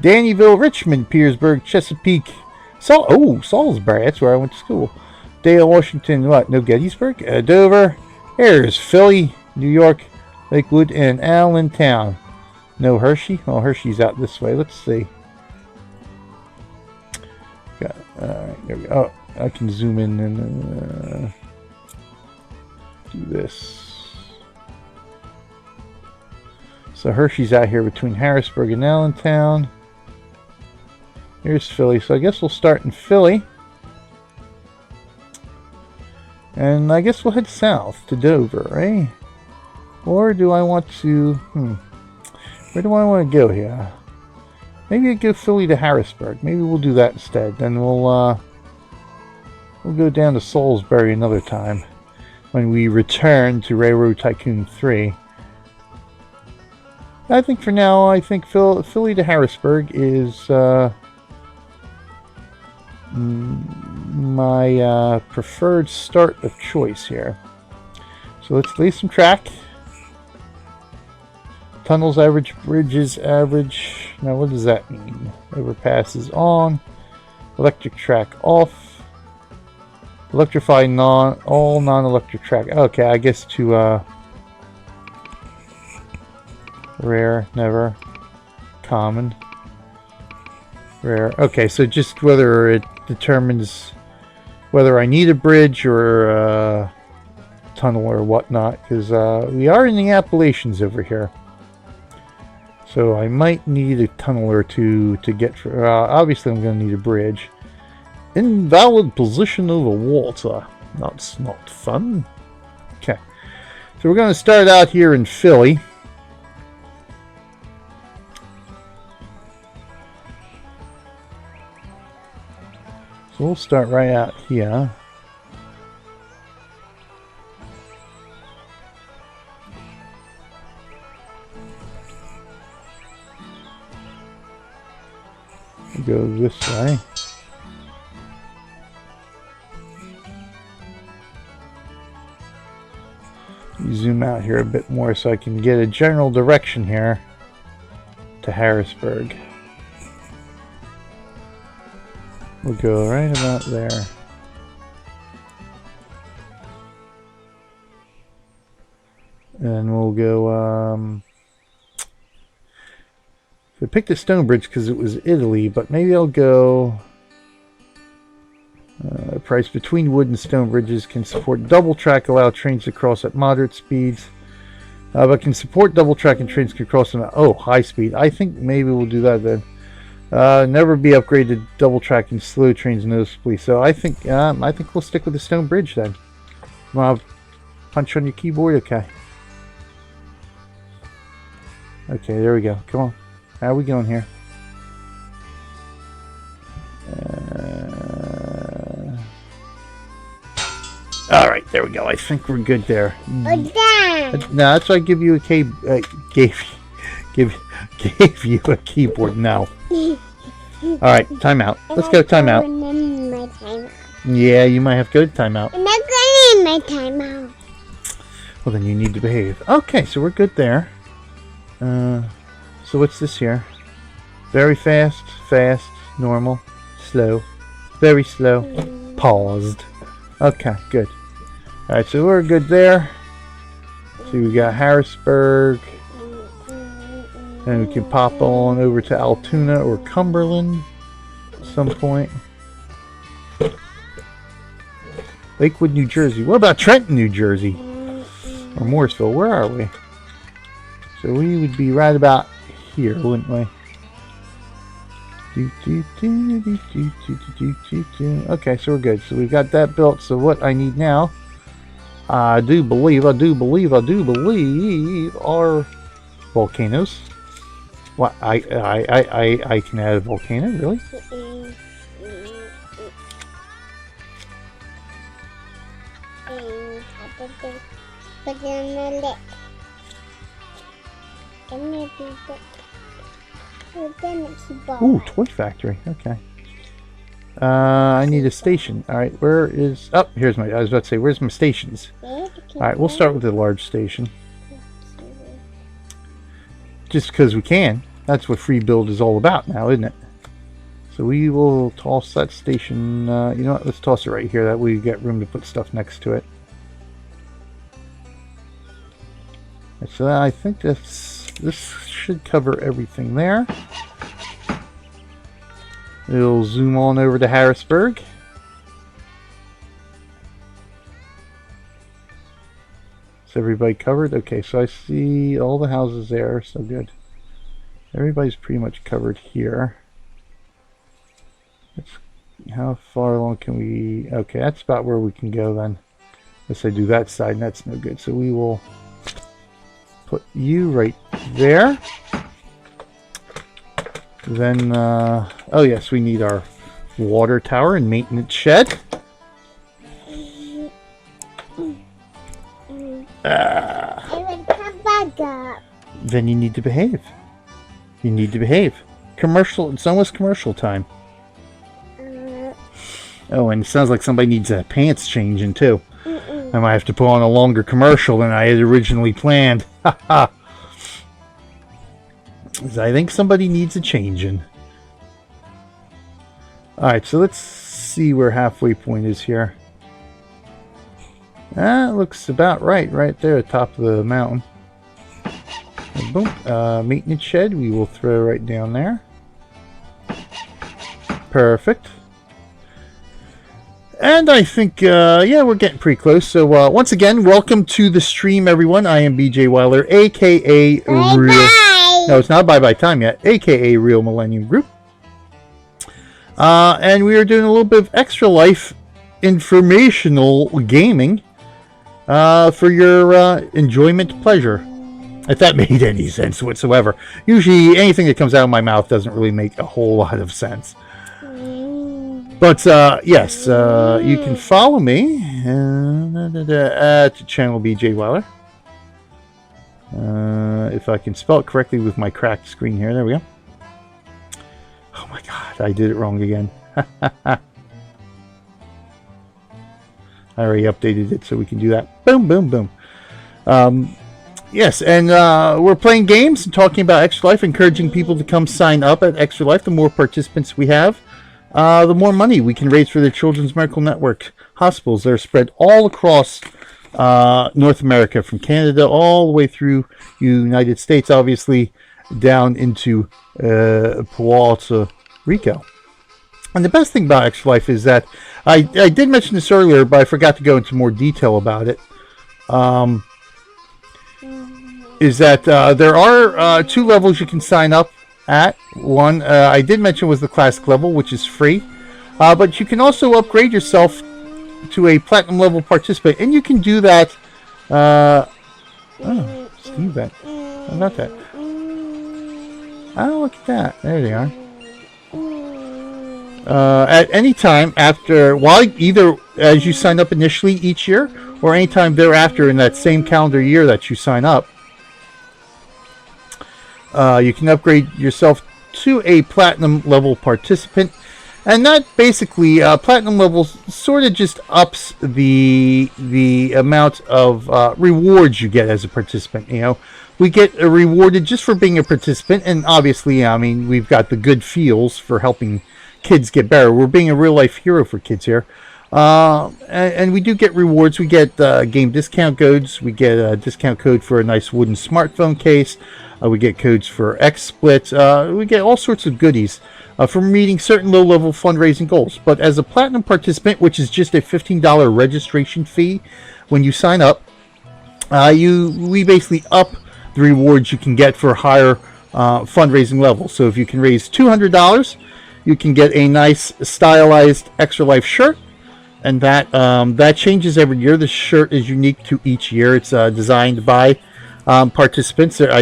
Dannyville, Richmond, Petersburg, Chesapeake. Salisbury, that's where I went to school. Dale, Washington, no Gettysburg, Dover, Ayers, Philly, New York, Lakewood, and Allentown. No Hershey? Oh, Hershey's out this way. Let's see. Alright, there we go. Oh, I can zoom in and do this. So Hershey's out here between Harrisburg and Allentown. Here's Philly, so I guess we'll start in Philly. And I guess we'll head south to Dover, right? Or do I want to... Where do I want to go here? Maybe I'd go Philly to Harrisburg. Maybe we'll do that instead. Then we'll go down to Salisbury another time when we return to Railroad Tycoon 3. I think for now, I think Philly to Harrisburg is... my preferred start of choice here. So let's lay some track. Tunnels average, bridges average. Now what does that mean? Overpasses on. Electric track off. Electrify all non-electric track. Okay, I guess to rare, never, common, rare. Okay, so just whether it determines whether I need a bridge or a tunnel or whatnot, because we are in the Appalachians over here, so I might need a tunnel or two to get through. Obviously I'm going to need a bridge. Invalid position over water. That's not fun. Okay, so we're going to start out here in Philly. So we'll start right out here. We'll go this way. Zoom out here a bit more so I can get a general direction here to Harrisburg. We'll go right about there. And we'll go, I picked the Stonebridge because it was Italy, but maybe I'll go, price between wood and stone bridges can support double track, allow trains to cross at moderate speeds, but can support double track and trains can cross at, high speed. I think maybe we'll do that then. Never be upgraded double track and slow trains noticeably. So I think we'll stick with the stone bridge then. Punch on your keyboard, okay. Okay, there we go. Come on, how are we going here? All right, there we go. I think we're good there. Oh, Dad. No, that's why I give you a gave you a keyboard now. All right, timeout. Let's go timeout. My timeout. Yeah, you might have to go to timeout. I'm not going in my timeout. Well, then you need to behave. Okay, so we're good there. So what's this here? Very fast, fast, normal, slow, very slow, paused. Okay, good. All right, so we're good there. So we got Harrisburg. And we can pop on over to Altoona or Cumberland at some point. Lakewood, New Jersey. What about Trenton, New Jersey? Or Morrisville? Where are we? So we would be right about here, wouldn't we? Okay, so we're good. So we got that built. So what I need now, I do believe are volcanoes. What I can add a volcano, really? Put it on the lip. Can you do that? Ooh, toy factory. Okay. I need a station. All right, where is? Oh, here's my. I was about to say, where's my stations? All right, we'll start with the large station. Just because we can. That's what free build is all about now, isn't it? So we will toss that station. You know what? Let's toss it right here. That way we get room to put stuff next to it. So I think this should cover everything there. We'll zoom on over to Harrisburg. Is everybody covered? Okay, so I see all the houses there, so good. Everybody's pretty much covered here. How far along can we... Okay, that's about where we can go then. Unless I do that side, and that's no good. So we will put you right there. Then, oh yes, we need our water tower and maintenance shed. Then you need to behave. You need to behave. Commercial, it's almost commercial time. Oh, and it sounds like somebody needs a pants changing too. I might have to put on a longer commercial than I had originally planned. Haha. I think somebody needs a changing. Alright, so let's see where halfway point is here. That looks about right there at the top of the mountain. And boom. Maintenance shed we will throw right down there. Perfect. And I think, yeah, we're getting pretty close. So, once again, welcome to the stream, everyone. I am BJ Weiler, a.k.a. Real... No, it's not bye-bye time yet, a.k.a. Real Millennium Group. And we are doing a little bit of extra life informational gaming for your enjoyment pleasure. If that made any sense whatsoever. Usually, anything that comes out of my mouth doesn't really make a whole lot of sense. But, yes, you can follow me at channel BJ Weiler. If I can spell it correctly with my cracked screen here. There we go. Oh my god, I did it wrong again. I already updated it so we can do that. Boom, boom, boom. Yes, and we're playing games and talking about Extra Life, encouraging people to come sign up at Extra Life. The more participants we have, the more money we can raise for the Children's Medical Network hospitals that are spread all across North America, from Canada all the way through United States, obviously down into Puerto Rico. And the best thing about Extra Life is that I did mention this earlier, but I forgot to go into more detail about it. Is that there are 2 levels you can sign up at. One I did mention was the classic level, which is free, but you can also upgrade yourself to a platinum level participant, and you can do that. Oh, Steve, that. How about that? Oh, look at that! There they are. At any time after, either as you sign up initially each year, or any time thereafter in that same calendar year that you sign up, you can upgrade yourself to a platinum level participant. And that basically, platinum level sort of just ups the amount of rewards you get as a participant. You know, we get rewarded just for being a participant, and obviously, I mean, we've got the good feels for helping kids get better. We're being a real life hero for kids here, and we do get rewards. We get game discount codes. We get a discount code for a nice wooden smartphone case. We get codes for XSplit. We get all sorts of goodies from meeting certain low-level fundraising goals. But as a platinum participant, which is just a $15 registration fee when you sign up, we basically up the rewards you can get for higher fundraising levels. So if you can raise $200, you can get a nice stylized Extra Life shirt, and that changes every year. The shirt is unique to each year. It's designed by participants. As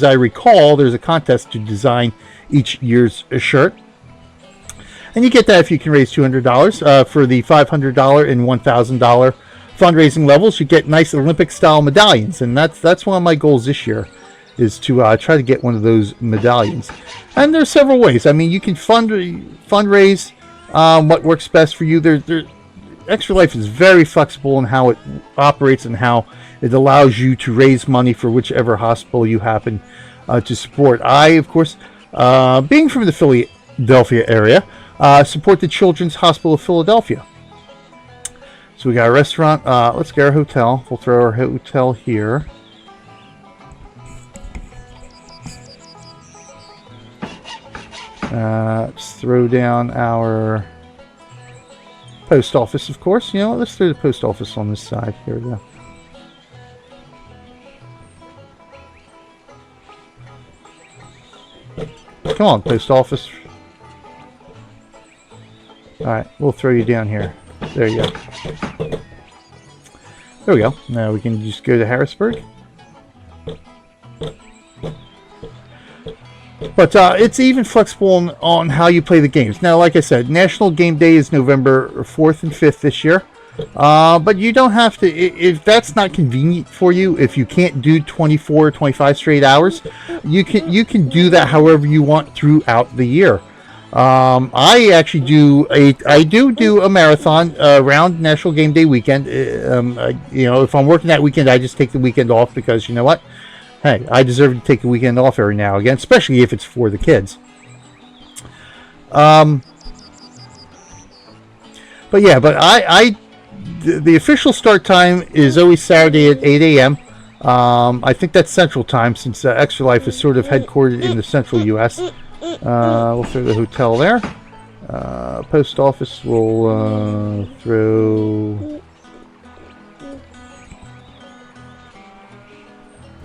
I recall, there's a contest to design each year's shirt, and you get that if you can raise $200 for the $500 and $1,000 fundraising levels. You get nice Olympic style medallions, and that's one of my goals this year, is to try to get one of those medallions. And there's several ways. I mean, you can fundraise what works best for you. Extra Life is very flexible in how it operates and how it allows you to raise money for whichever hospital you happen to support. I, of course, being from the Philadelphia area, support the Children's Hospital of Philadelphia. So we got a restaurant. Let's get our hotel. We'll throw our hotel here. Let's throw down our post office, of course. You know, let's throw the post office on this side. Here we go. Come on, post office. Alright, we'll throw you down here. There you go. There we go. Now we can just go to Harrisburg. But it's even flexible on how you play the games. Now, like I said, National Game Day is November 4th and 5th this year. But you don't have to, if that's not convenient for you, if you can't do 24 or 25 straight hours, you can do that however you want throughout the year. I actually do a marathon around National Game Day weekend. You know, if I'm working that weekend, I just take the weekend off, because you know what? Hey, I deserve to take the weekend off every now and again, especially if it's for the kids. But yeah, the official start time is always Saturday at 8 a.m. I think that's Central Time, since Extra Life is sort of headquartered in the Central U.S. We'll throw the hotel there. Post office will throw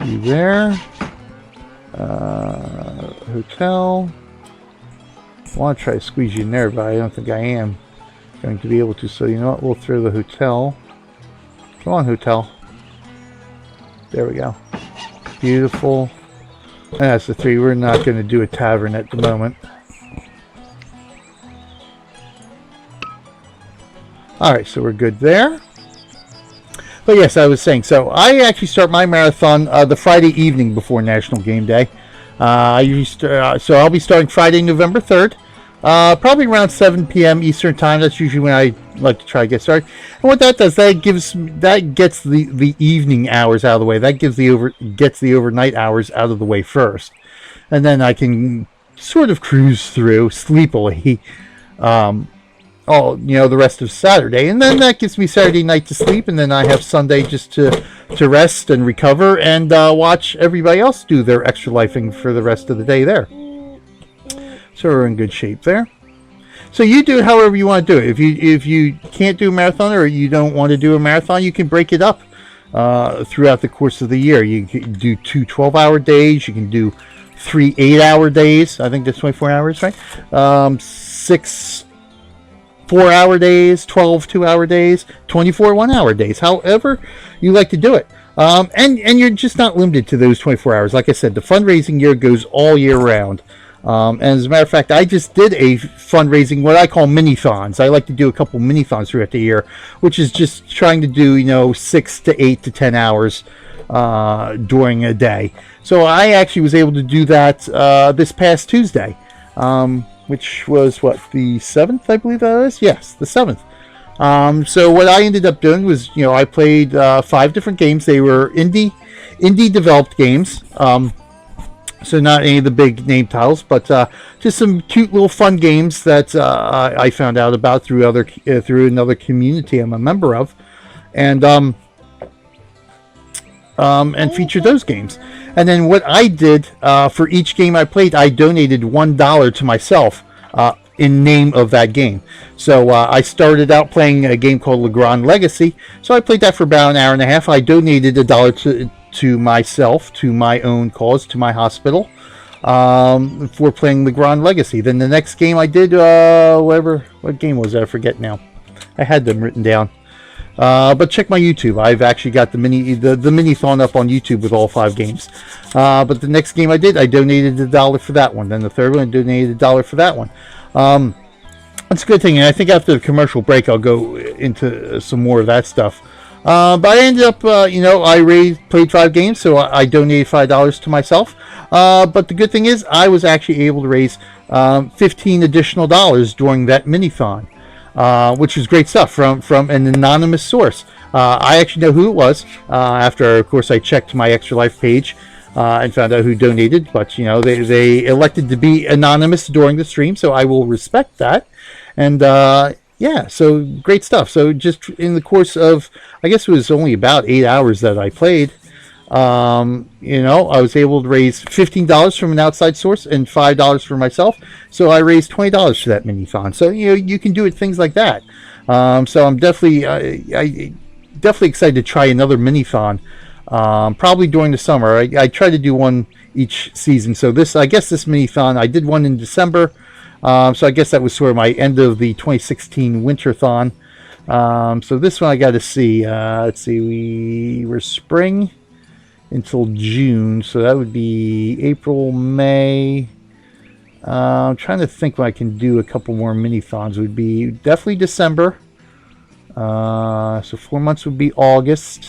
you there. Hotel. I want to try to squeeze you in there, but I don't think I am going to be able to. So you know what? We'll throw the hotel. Come on, hotel. There we go. Beautiful. And that's the 3. We're not going to do a tavern at the moment. Alright, so we're good there. But yes, I was saying, so I actually start my marathon the Friday evening before National Game Day. So I'll be starting Friday, November 3rd. Probably around 7 p.m. Eastern Time. That's usually when I like to try to get started. And what that does, that gets the evening hours out of the way. That gets the overnight hours out of the way first, and then I can sort of cruise through sleepily, the rest of Saturday, and then that gives me Saturday night to sleep, and then I have Sunday just to rest and recover and watch everybody else do their extra lifing for the rest of the day there. So we're in good shape there. So you do it however you want to do it. If you can't do a marathon, or you don't want to do a marathon, you can break it up throughout the course of the year. You can do 2 12-hour days. You can do 3 8-hour days. I think that's 24 hours, right? 6 4-hour days, 12 2-hour days, 24 1-hour days. However you like to do it. And you're just not limited to those 24 hours. Like I said, the fundraising year goes all year round. And as a matter of fact, I just did a fundraising, what I call mini-thons. I like to do a couple mini-thons throughout the year, which is just trying to do, 6 to 8 to 10 hours during a day. So I actually was able to do that this past Tuesday, which was, the 7th, I believe that is? Yes, the 7th. So what I ended up doing was, I played 5 different games. They were indie developed games. So not any of the big name titles, but just some cute little fun games that I found out about through another community I'm a member of, and featured those games. And then what I did for each game I played, I donated $1 to myself in name of that game. So I started out playing a game called Legrand Legacy. So I played that for about an hour and a half. I donated $1 to myself, to my own cause, to my hospital. for playing the Grand Legacy. Then the next game I did, what game was that? I forget now. I had them written down. But check my YouTube. I've actually got the mini-thon up on YouTube with all 5 games. But the next game I did, I donated $1 for that one. Then the third one, I donated $1 for that one. That's a good thing. And I think after the commercial break, I'll go into some more of that stuff. But I ended up, I played 5 games, so I donated $5 to myself. But the good thing is, I was actually able to raise $15 additional during that mini-thon. Which was great stuff from an anonymous source. I actually know who it was after, of course, I checked my Extra Life page and found out who donated. But they elected to be anonymous during the stream, so I will respect that. And yeah, so great stuff. So just in the course of, I guess it was only about 8 hours that I played. I was able to raise $15 from an outside source and $5 for myself. So I raised $20 for that mini-thon. So, you can do it, things like that. So I'm definitely excited to try another mini-thon, probably during the summer. I try to do one each season. So I guess this mini-thon, I did one in December. So I guess that was sort of my end of the 2016 winter-thon. So this one I got to see. Let's see, we were spring until June, so that would be April, May. I'm trying to think when I can do a couple more mini-thons. It would be definitely December. So 4 months would be August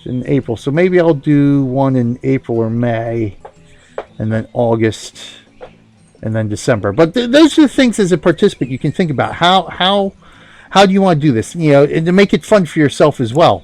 and April. So maybe I'll do one in April or May, and then August, and then December. But those are the things as a participant you can think about. How do you want to do this? And to make it fun for yourself as well.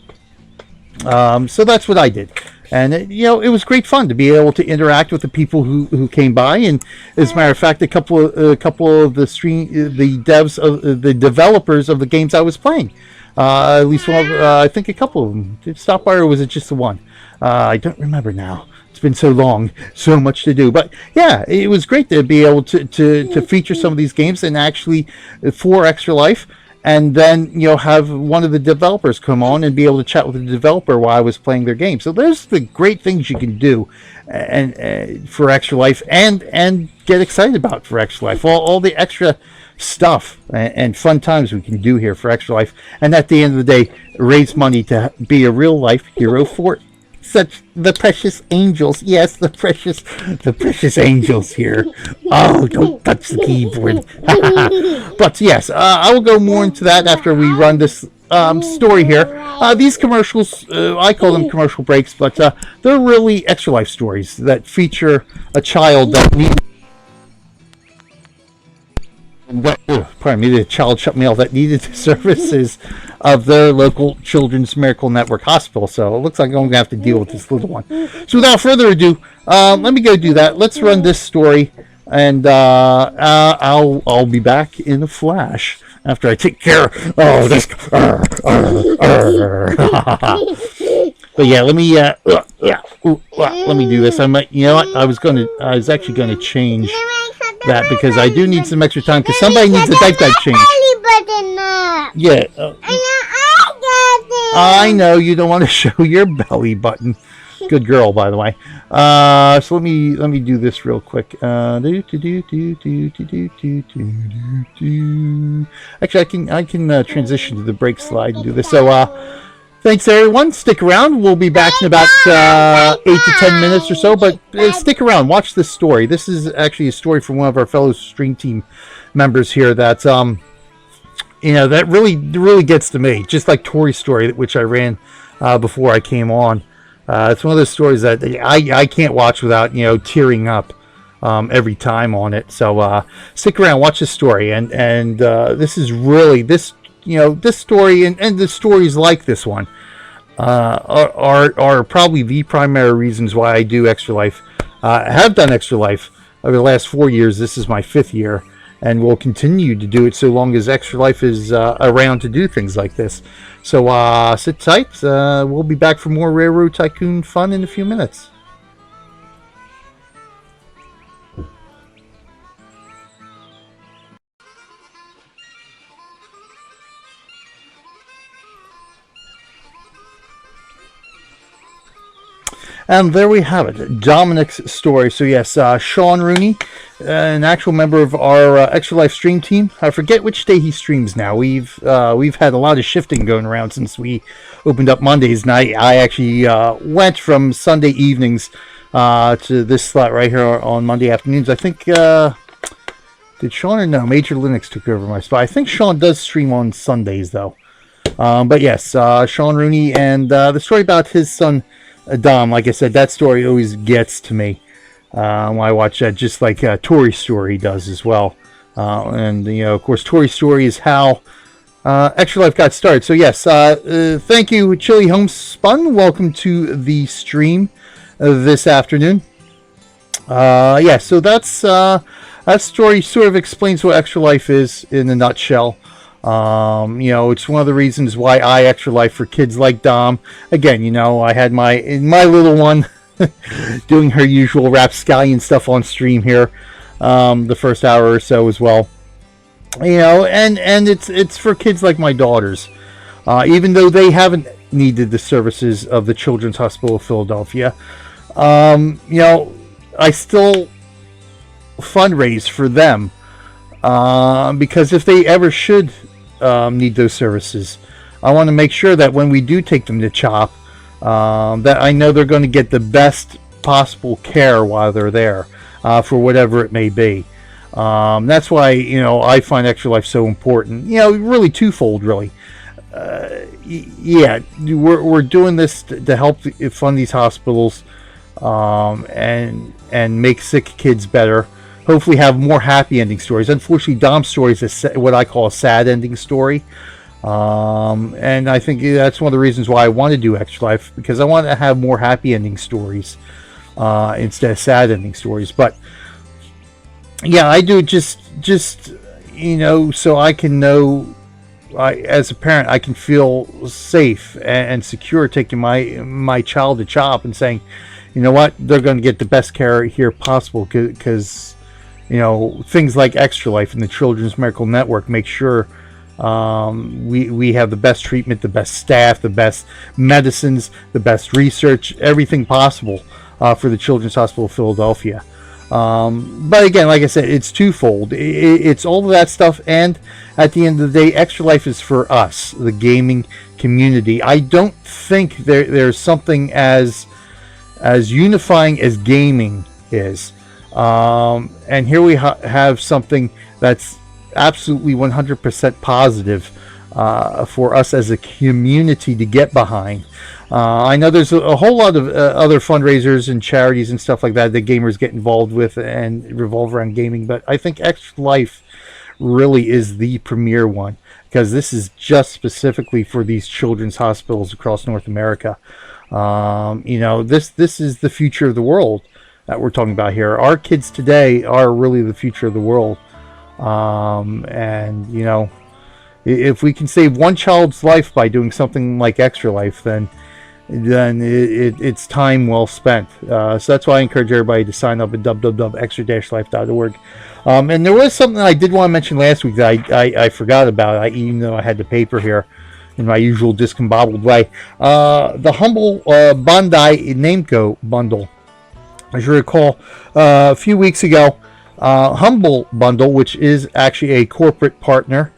So that's what I did. And it was great fun to be able to interact with the people who came by. And as a matter of fact, a couple of the developers of the games I was playing, at least one, I think a couple of them did stop by, or was it just the one? I don't remember now. It's been so long, so much to do. But yeah, it was great to be able to feature some of these games and actually for Extra Life. And then, have one of the developers come on and be able to chat with the developer while I was playing their game. So there's the great things you can do and for Extra Life and get excited about for Extra Life. All the extra stuff and fun times we can do here for Extra Life. And at the end of the day, raise money to be a real life hero for the precious angels. Yes, the precious angels here. Oh, don't touch the keyboard. But yes, I will go more into that after we run this story here. These commercials, I call them commercial breaks, but they're really Extra Life stories that feature a child that needs. Pardon me, the child shut me off that needed the services of their local Children's Miracle Network hospital. So it looks like I'm going to have to deal with this little one. So without further ado, let me go do that. Let's run this story, and I'll be back in a flash after I take care of this. But yeah, let me do this. I might, I was actually going to change that because I do need some extra time because somebody needs a diaper change. Yeah. I know you don't want to show your belly button. Good girl, by the way. So let me do this real quick. Actually, I can transition to the break slide and do this. So thanks everyone. Stick around. We'll be back in about 8 to 10 minutes or so. But stick around. Watch this story. This is actually a story from one of our fellow stream team members here. That's that really gets to me. Just like Tori's story, which I ran before I came on. It's one of those stories that I can't watch without tearing up every time on it. So stick around. Watch this story. And this is really this story and the stories like this one are probably the primary reasons why I do Extra Life. I have done Extra Life over the last 4 years. This is my 5th year, and will continue to do it so long as Extra Life is around to do things like this. So sit tight. We'll be back for more Railroad Tycoon fun in a few minutes. And there we have it, Dominic's story. So yes, Sean Rooney, an actual member of our Extra Life stream team. I forget which day he streams now. We've had a lot of shifting going around since we opened up Mondays, and I actually went from Sunday evenings to this slot right here on Monday afternoons. I think did Sean or no? Major Linux took over my spot. I think Sean does stream on Sundays though. But yes, Sean Rooney, and the story about his son Dom. Like I said, that story always gets to me when I watch that, just like Tori's story does as well. And of course, Tori's story is how Extra Life got started. So yes, thank you, Chili Homespun. Welcome to the stream this afternoon. Yeah, so that's that story sort of explains what Extra Life is in a nutshell. It's one of the reasons why I Extra Life for kids like Dom. Again, I had my little one doing her usual rapscallion stuff on stream here, the first hour or so as well. And it's for kids like my daughters, even though they haven't needed the services of the Children's Hospital of Philadelphia. I still fundraise for them, because if they ever should need those services, I want to make sure that when we do take them to CHOP, that I know they're going to get the best possible care while they're there, for whatever it may be. That's why I find Extra Life so important. Really twofold, really. Yeah, we're doing this to help fund these hospitals, and make sick kids better. Hopefully have more happy ending stories. Unfortunately, Dom's story is what I call a sad ending story. And I think that's one of the reasons why I want to do Extra Life, because I want to have more happy ending stories instead of sad ending stories. But yeah, I do it just so I can know, as a parent, I can feel safe and secure taking my child to CHOP and saying, you know what, they're going to get the best care here possible, because things like Extra Life and the Children's Medical Network make sure we have the best treatment, the best staff, the best medicines, the best research, everything possible for the Children's Hospital of Philadelphia. But again, like I said, it's twofold. It's all of that stuff, and at the end of the day, Extra Life is for us, the gaming community. I don't think there's something as unifying as gaming is. And here we have something that's absolutely 100% positive for us as a community to get behind. I know there's a whole lot of other fundraisers and charities and stuff like that gamers get involved with and revolve around gaming, but I think Extra Life really is the premier one, because this is just specifically for these children's hospitals across North America. This is the future of the world that we're talking about here. Our kids today are really the future of the world. If we can save one child's life by doing something like Extra Life, then it's time well spent. So that's why I encourage everybody to sign up at www.extra-life.org. And there was something I did want to mention last week that I forgot about, even though I had the paper here in my usual discombobbled way. The Humble Bandai Namco bundle. As you recall, a few weeks ago, Humble Bundle, which is actually a corporate partner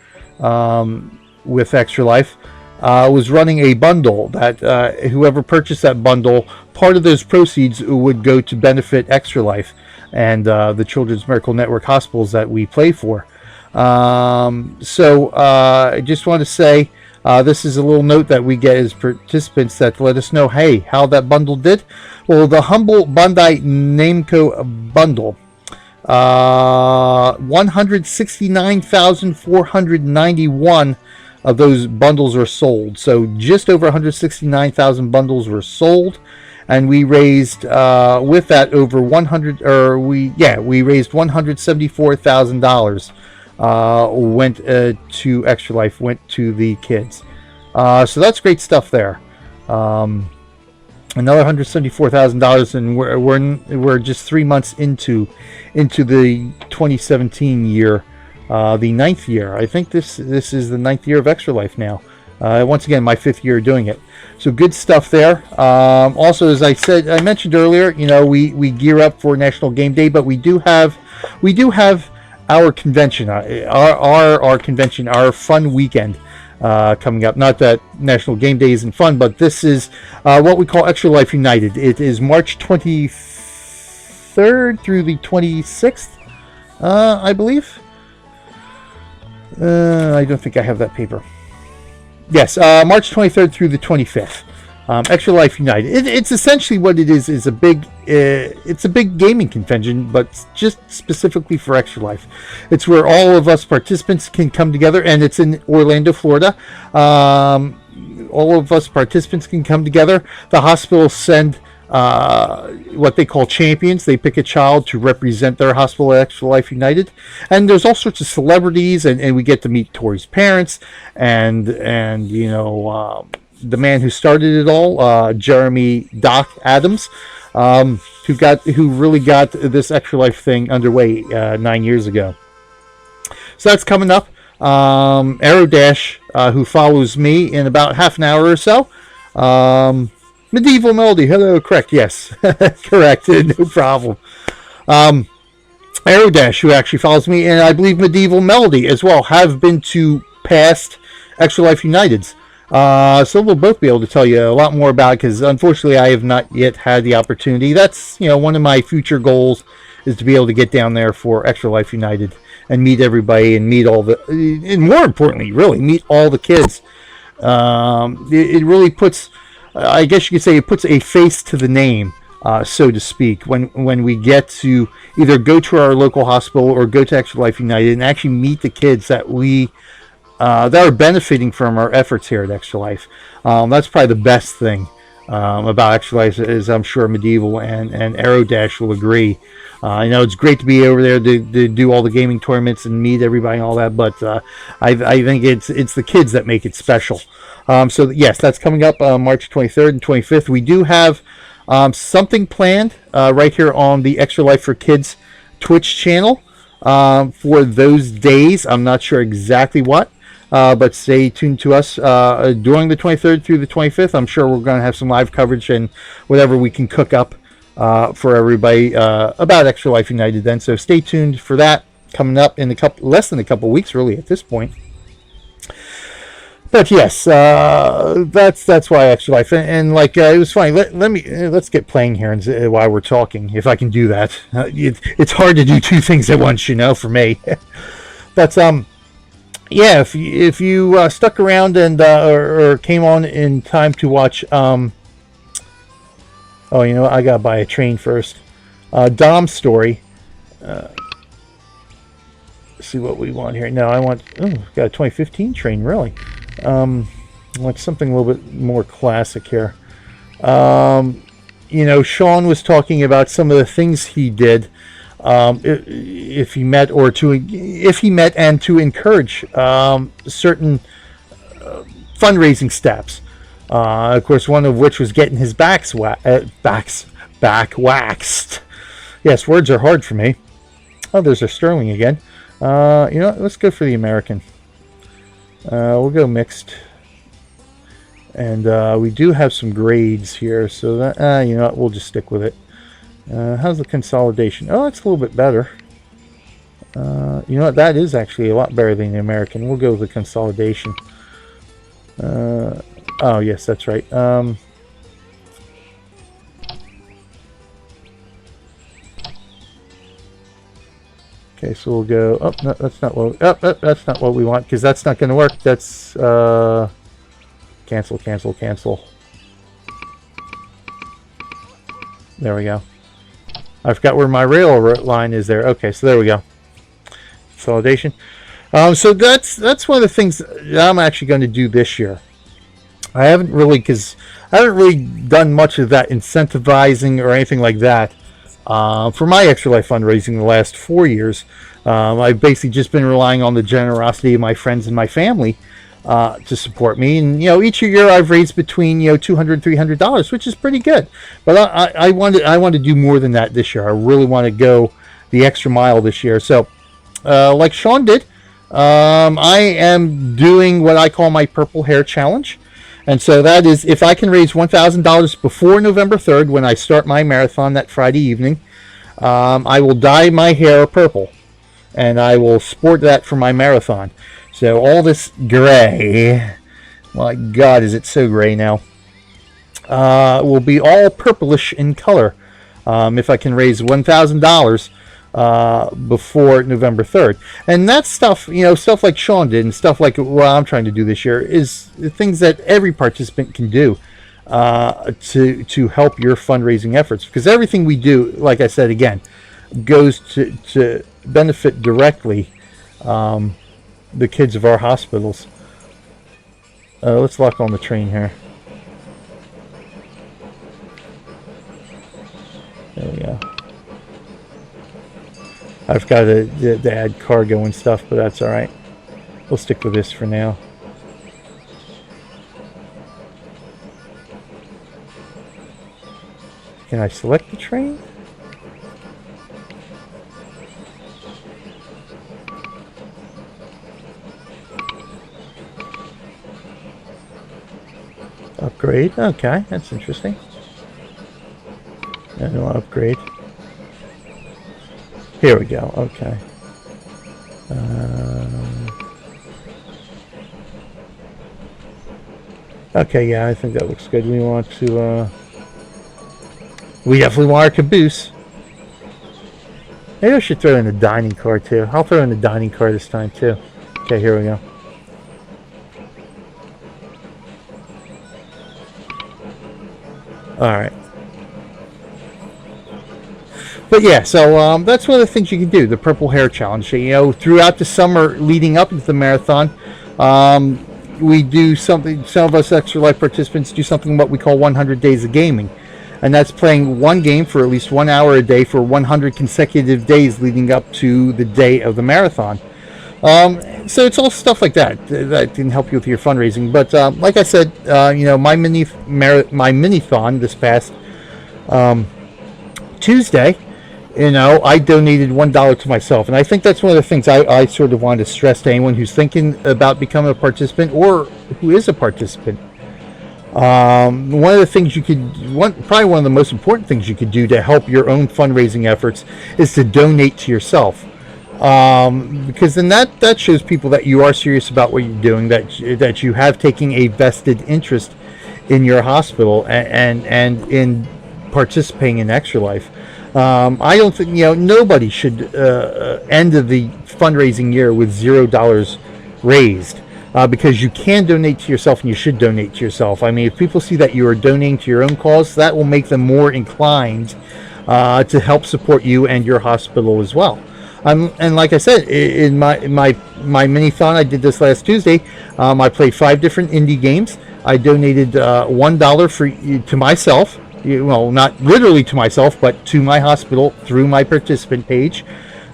with Extra Life, was running a bundle that whoever purchased that bundle, part of those proceeds would go to benefit Extra Life and the Children's Medical Network hospitals that we play for. So I just want to say, this is a little note that we get as participants that let us know, hey, how that bundle did. Well, the Humble Bandai Namco bundle, 169,491 of those bundles are sold. So just over 169,000 bundles were sold, and we raised with that over we raised $174,000. Went to Extra Life, went to the kids. So that's great stuff there. Another $174,000, and we're just 3 months into the 2017 year, the 9th year. I think this is the 9th year of Extra Life now. Once again, my 5th year doing it. So good stuff there. Also, as I mentioned earlier, we gear up for National Game Day, but we do have our convention, our convention, our fun weekend coming up. Not that National Game Day isn't fun, but this is what we call Extra Life United. It is March 23rd through the 26th, I believe. I don't think I have that paper. Yes, March 23rd through the 25th. Extra Life United. It's essentially what it is a big it's a big gaming convention, but just specifically for Extra Life. It's where all of us participants can come together, and it's in Orlando, Florida. All of us participants can come together. The hospital send what they call champions. They pick a child to represent their hospital at Extra Life United, and there's all sorts of celebrities, and we get to meet Tori's parents, and the man who started it all, Jeremy Doc Adams, who really got this Extra Life thing underway 9 years ago. So that's coming up. Aero Dash, who follows me in about half an hour or so. Medieval Melody, hello, correct, yes, correct, no problem. Aero Dash, who actually follows me, and I believe Medieval Melody as well, have been to past Extra Life Uniteds. So we'll both be able to tell you a lot more about it, because unfortunately I have not yet had the opportunity. That's one of my future goals, is to be able to get down there for Extra Life United and meet everybody, and meet all and more importantly, really meet all the kids. It really puts, I guess you could say, it puts a face to the name, so to speak, when we get to either go to our local hospital or go to Extra Life United and actually meet the kids that that are benefiting from our efforts here at Extra Life. That's probably the best thing about Extra Life, is I'm sure Medieval and Aero Dash will agree. It's great to be over there to do all the gaming tournaments and meet everybody and all that, but I think it's the kids that make it special. So yes, that's coming up March 23rd and 25th. We do have something planned right here on the Extra Life for Kids Twitch channel for those days. I'm not sure exactly what. But stay tuned to us during the 23rd through the 25th. I'm sure we're going to have some live coverage and whatever we can cook up for everybody about Extra Life United then. So stay tuned for that, coming up in less than a couple weeks, really, at this point. But yes, that's why Extra Life, and like it was funny. Let's get playing here and while we're talking, if I can do that. It's hard to do two things at once, for me. But yeah, if you stuck around and or came on in time to watch, I gotta buy a train first. Dom's story. Let's see what we want here. No, I want. Oh, got a 2015 train, really. Like something a little bit more classic here. Sean was talking about some of the things he did. If he met and to encourage certain fundraising steps. Of course, one of which was getting his back waxed. Yes, words are hard for me. Oh, there's our Sterling again. Let's go for the American. We'll go mixed. And we do have some grades here, so that we'll just stick with it. How's the consolidation? Oh, it's a little bit better. That is actually a lot better than the American. We'll go with the consolidation. Oh, yes, that's right. Okay, so we'll go. Oh, no, that's not what. That's not what we want, because that's not going to work. That's cancel. There we go. I forgot where my rail line is there. Okay, so there we go. Consolidation. So that's one of the things that I'm actually going to do this year. I haven't really done much of that incentivizing or anything like that for my Extra Life fundraising the last 4 years. I've basically just been relying on the generosity of my friends and my family to support me, and each year I've raised between $200 and $300, which is pretty good. But I want to do more than that this year. I really want to go the extra mile this year. So like Sean did, I am doing what I call my Purple Hair Challenge. And so that is, if I can raise $1,000 before November 3rd, when I start my marathon that Friday evening, I will dye my hair purple. And I will sport that for my marathon. So all this gray, my God, is it so gray now, will be all purplish in color if I can raise $1,000 before November 3rd. And that's stuff, stuff like Sean did and stuff like what I'm trying to do this year is things that every participant can do to help your fundraising efforts. Because everything we do, like I said again, goes to benefit directly the kids of our hospitals. Let's lock on the train here. There we go. I've got to add cargo and stuff, but that's alright. We'll stick with this for now. Can I select the train? Upgrade. Okay, that's interesting. I don't want to upgrade. Here we go. Okay. Okay, yeah, I think that looks good. We want to, we definitely want our caboose. Maybe I should throw in a dining car, too. I'll throw in a dining car this time, too. Okay, here we go. Alright. But yeah, so that's one of the things you can do, the Purple Hair Challenge. Throughout the summer leading up into the marathon, we do something, some of us Extra Life participants do something what we call 100 Days of Gaming. And that's playing one game for at least 1 hour a day for 100 consecutive days leading up to the day of the marathon. So it's all stuff like that that can help you with your fundraising. But like I said, my mini-thon this past Tuesday, I donated $1 to myself. And I think that's one of the things I sort of want to stress to anyone who's thinking about becoming a participant or who is a participant. One of the things probably one of the most important things you could do to help your own fundraising efforts is to donate to yourself. Because then that shows people that you are serious about what you're doing, that you have taken a vested interest in your hospital and in participating in Extra Life. I don't think nobody should end of the fundraising year with $0 raised, because you can donate to yourself and you should donate to yourself. I mean, if people see that you are donating to your own cause, that will make them more inclined to help support you and your hospital as well. And like I said, in my mini-thon, I did this last Tuesday. I played 5 different indie games. I donated $1 to myself. Well, not literally to myself, but to my hospital through my participant page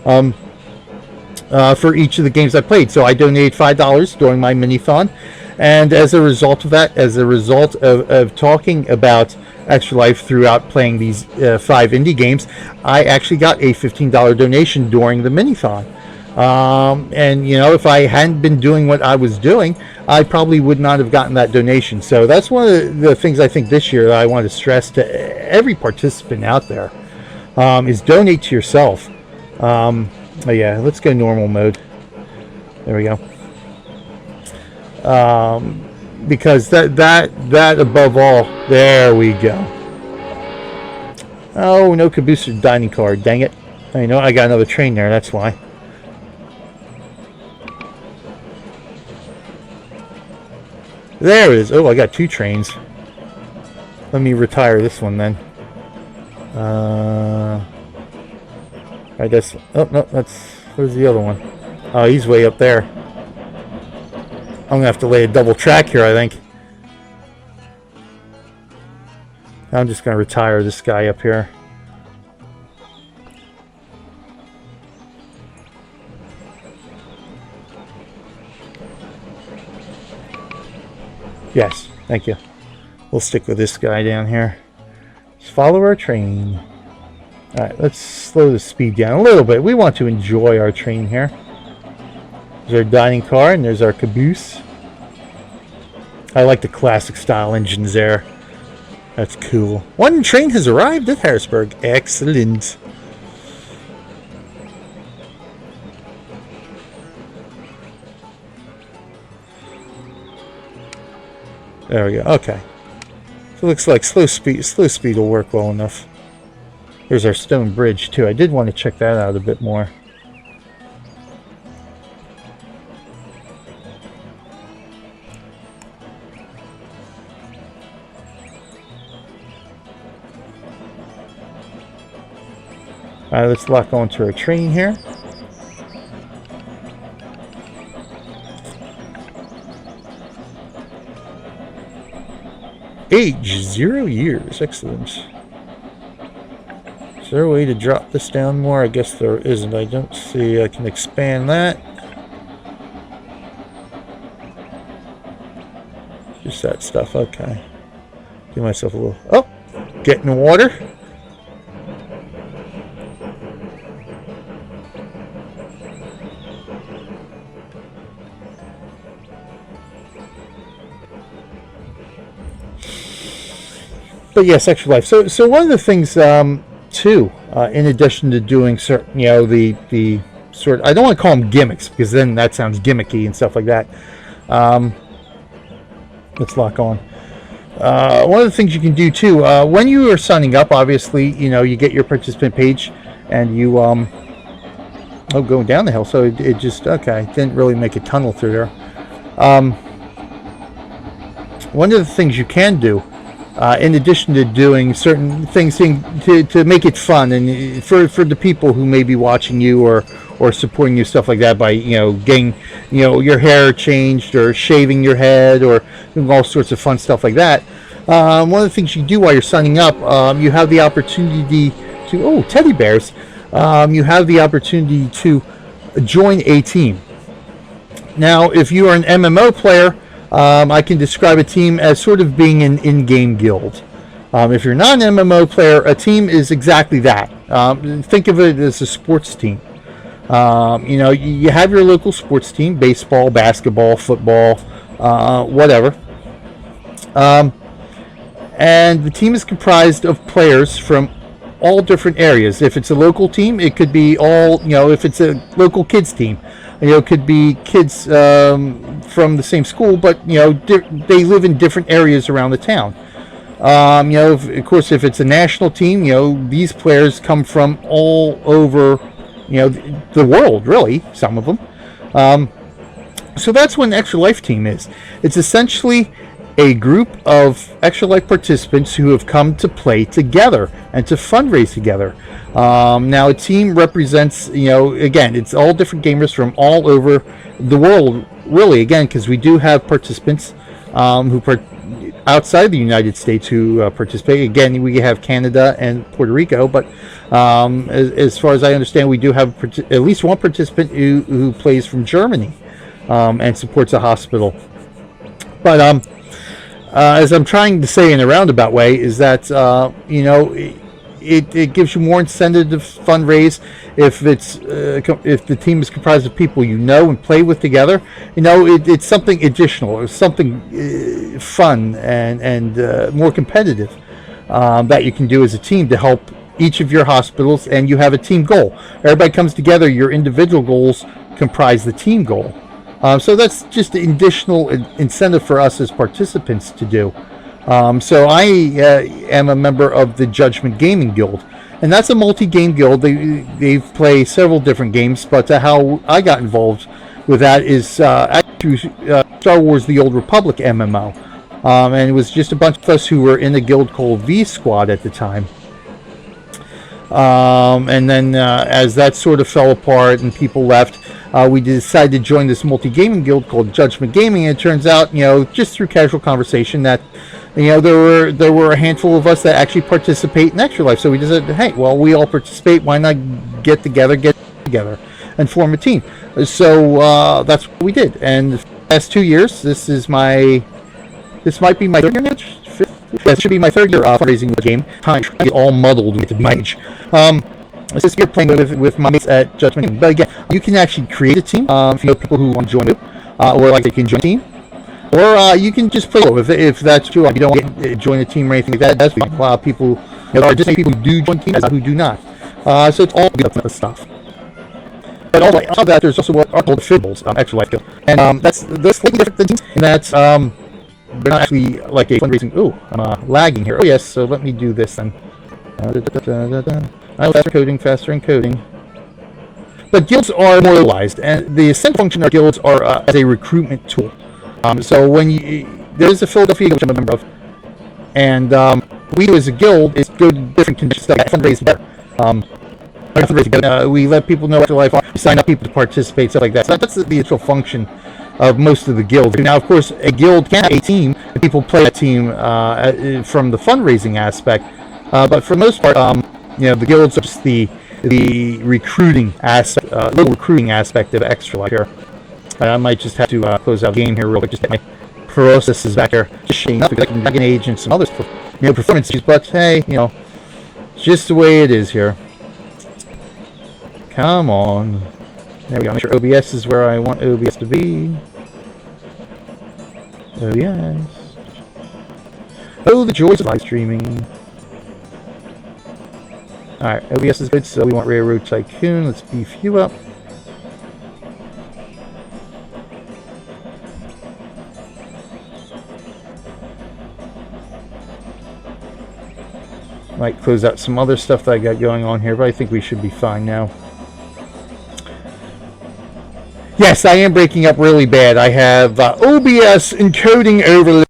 for each of the games I played. So I donated $5 during my mini-thon. And as a result of that, as a result of talking about Extra Life throughout playing these 5 indie games, I actually got a $15 donation during the mini-thon. And if I hadn't been doing what I was doing, I probably would not have gotten that donation. So that's one of the things I think this year that I want to stress to every participant out there, is donate to yourself. Oh yeah, let's go normal mode. There we go. Because that above all, there we go. Oh, no caboose or dining car, dang it. I know I got another train there, that's why. There it is. Oh, I got 2 trains. Let me retire this one then. I guess. Oh no, where's the other one? Oh, he's way up there. I'm gonna have to lay a double track here, I think. I'm just gonna retire this guy up here. Yes, thank you. We'll stick with this guy down here. Just follow our train. Alright, let's slow the speed down a little bit. We want to enjoy our train here. There's our dining car, and there's our caboose. I like the classic style engines there. That's cool. One train has arrived at Harrisburg. Excellent. There we go. Okay. So it looks like slow speed will work well enough. There's our stone bridge too. I did want to check that out a bit more. Alright, let's lock onto our train here. Age 0 years. Excellent. Is there a way to drop this down more? I guess there isn't. I don't see. I can expand that. Just that stuff. Okay. Give myself a little... Oh! Get in the water. But yes, extra life. So one of the things, too, in addition to doing certain, the sort, I don't want to call them gimmicks because then that sounds gimmicky and stuff like that. Let's lock on. One of the things you can do too, when you are signing up, obviously, you get your participant page, and you, going down the hill. So it just didn't really make a tunnel through there. One of the things you can do, in addition to doing certain things to make it fun, and for the people who may be watching you or supporting you, stuff like that, by getting your hair changed or shaving your head or doing all sorts of fun stuff like that. One of the things you do while you're signing up, you have the opportunity to teddy bears. You have the opportunity to join a team. Now, if you are an MMO player, I can describe a team as sort of being an in-game guild. If you're not an MMO player, a team is exactly that. Think of it as a sports team. You have your local sports team: baseball, basketball, football, whatever. And the team is comprised of players from all different areas. If it's a local team, it could be all, if it's a local kids team, it could be kids from the same school, but they live in different areas around the town. Of course, if it's a national team, these players come from all over, the world, really, some of them. So that's what an Extra Life team is. It's essentially a group of Extra Life participants who have come to play together and to fundraise together. Now, a team represents, again, it's all different gamers from all over the world, really, again, because we do have participants outside the United States who participate. Again, we have Canada and Puerto Rico, but as far as I understand, we do have at least one participant who plays from Germany and supports a hospital. But as I'm trying to say in a roundabout way, is that it gives you more incentive to fundraise if the team is comprised of people and play with together. It's something additional, or something fun and more competitive that you can do as a team to help each of your hospitals, and you have a team goal. Everybody comes together. Your individual goals comprise the team goal. So that's just an additional incentive for us as participants to do. So I am a member of the Judgment Gaming Guild, and that's a multi-game guild. They play several different games, but how I got involved with that is through Star Wars: The Old Republic MMO, and it was just a bunch of us who were in a guild called V Squad at the time. And then as that sort of fell apart and people left, we decided to join this multi-gaming guild called Judgment Gaming, and it turns out, just through casual conversation, that there were a handful of us that actually participate in Extra Life. So we decided, hey, well, we all participate, why not get together and form a team? So that's what we did. And the past 2 years, this might be my third year now. That should be my third year fundraising the game. Time to get all muddled with my age. It's just you're playing with my mates at Judgment Game. But again, you can actually create a team if you know people who want to join you, or like they can join a team. Or you can just play if that's true. You don't want to join a team or anything like that. That's fine. A lot of people, there are just people who do join teams who do not. So it's all good stuff. But all that, there's also what are called Fibbles, Extra Life Guild. And that's slightly different than teams, and that's they're not actually like a fundraising. Oh, I'm lagging here. Oh yes, so let me do this then. Faster encoding. But guilds are more localized, and the essential function of guilds are as a recruitment tool. So when there's a Philadelphia guild, which I'm a member of, and we do as a guild is go to different conventions, fundraise better. We let people know Afterlife, we sign up people to participate, stuff like that. So that's the actual function of most of the guilds. Now, of course, a guild can have a team, and people play a team from the fundraising aspect. But for the most part, the guilds are just the recruiting aspect, little recruiting aspect of Extra Life here. I might just have to close out the game here real quick, just get my processes back here. Just showing up because I can Dragon Age and some other performance issues, but hey, it's just the way it is here. Come on. There we go. Make sure OBS is where I want OBS to be. OBS. Oh, the joys of live streaming. Alright, OBS is good, so we want Railroad Tycoon. Let's beef you up. Might close out some other stuff that I got going on here, but I think we should be fine now. Yes, I am breaking up really bad. I have OBS encoding over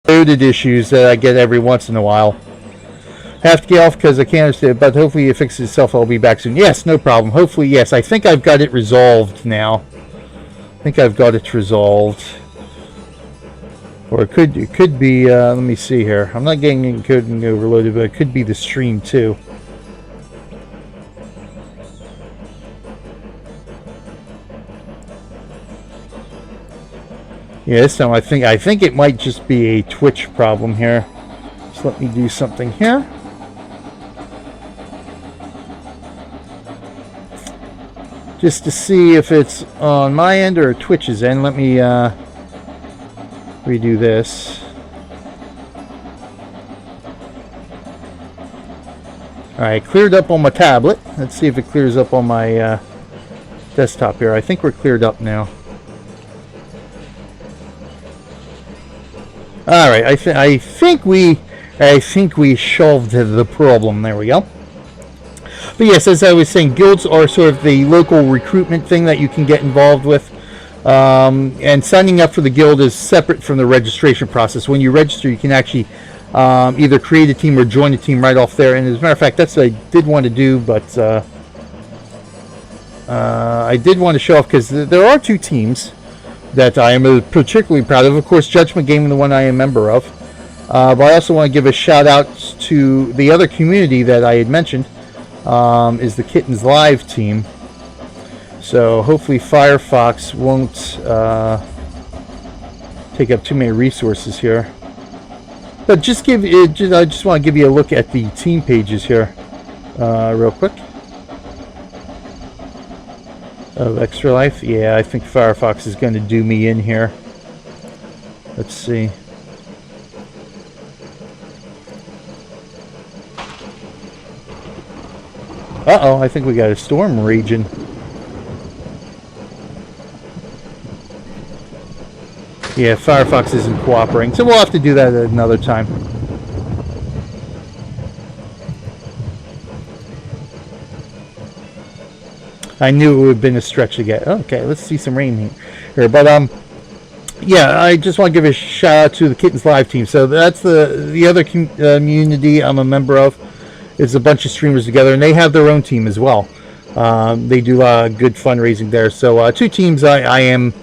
loaded issues that I get every once in a while. Have to get off because I can't understand, but hopefully it fixes itself. I'll be back soon. Yes, no problem. Hopefully, yes. I think I've got it resolved now. I think I've got it resolved. Or it could be, let me see here. I'm not getting encoding overloaded, but it could be the stream too. Yeah, this time I think it might just be a Twitch problem here. So let me do something here. Just to see if it's on my end or Twitch's end. Let me redo this. Alright, cleared up on my tablet. Let's see if it clears up on my desktop here. I think we're cleared up now. Alright, I think we solved the problem. There we go. But yes, as I was saying, guilds are sort of the local recruitment thing that you can get involved with. And signing up for the guild is separate from the registration process. When you register, you can actually either create a team or join a team right off there. And as a matter of fact, that's what I did want to do, but I did want to show off because there are two teams that I am particularly proud of. Of course, Judgment Game, the one I am a member of. But I also want to give a shout out to the other community that I had mentioned, is the Kittens Live team. So hopefully Firefox won't take up too many resources here. But I just want to give you a look at the team pages here, real quick. Of Extra Life. Yeah, I think Firefox is going to do me in here. Let's see. Uh-oh, I think we got a storm raging. Yeah, Firefox isn't cooperating, so we'll have to do that at another time. I knew it would have been a stretch to get. Okay, let's see some rain here. But yeah, I just want to give a shout out to the Kittens Live team. So that's the other community I'm a member of. It's a bunch of streamers together, and they have their own team as well. They do good fundraising there. So two teams I am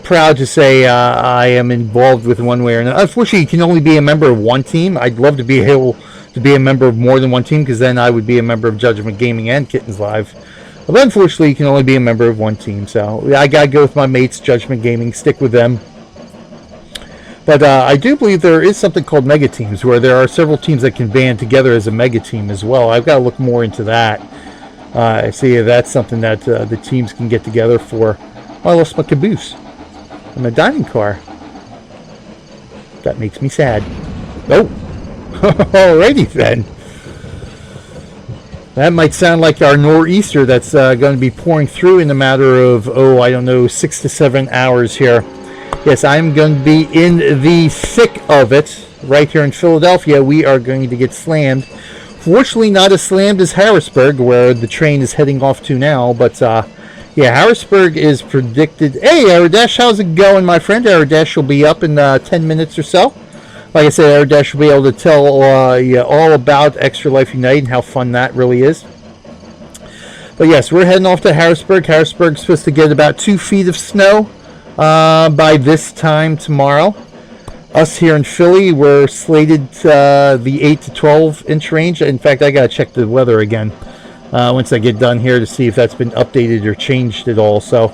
proud to say I am involved with one way or another. Unfortunately, you can only be a member of one team. I'd love to be able to be a member of more than one team, because then I would be a member of Judgment Gaming and Kittens Live. But unfortunately, you can only be a member of one team. So I got to go with my mates, Judgment Gaming, stick with them. But I do believe there is something called mega teams, where there are several teams that can band together as a mega team as well. I've got to look more into that. I see if that's something that the teams can get together for. Oh, I lost my caboose and my dining car. That makes me sad. Oh, alrighty then. That might sound like our nor'easter that's going to be pouring through in a matter of, I don't know, 6 to 7 hours here. Yes, I'm going to be in the thick of it right here in Philadelphia. We are going to get slammed. Fortunately, not as slammed as Harrisburg, where the train is heading off to now. But, yeah, Harrisburg is predicted. Hey, Aerodash, how's it going, my friend? Aerodash will be up in 10 minutes or so. Like I said, Aerodash will be able to tell you all about Extra Life Unite and how fun that really is. But yes, we're heading off to Harrisburg. Harrisburg's supposed to get about 2 feet of snow by this time tomorrow. Us here in Philly, we're slated the 8 to 12 inch range. In fact, I gotta check the weather again once I get done here to see if that's been updated or changed at all. So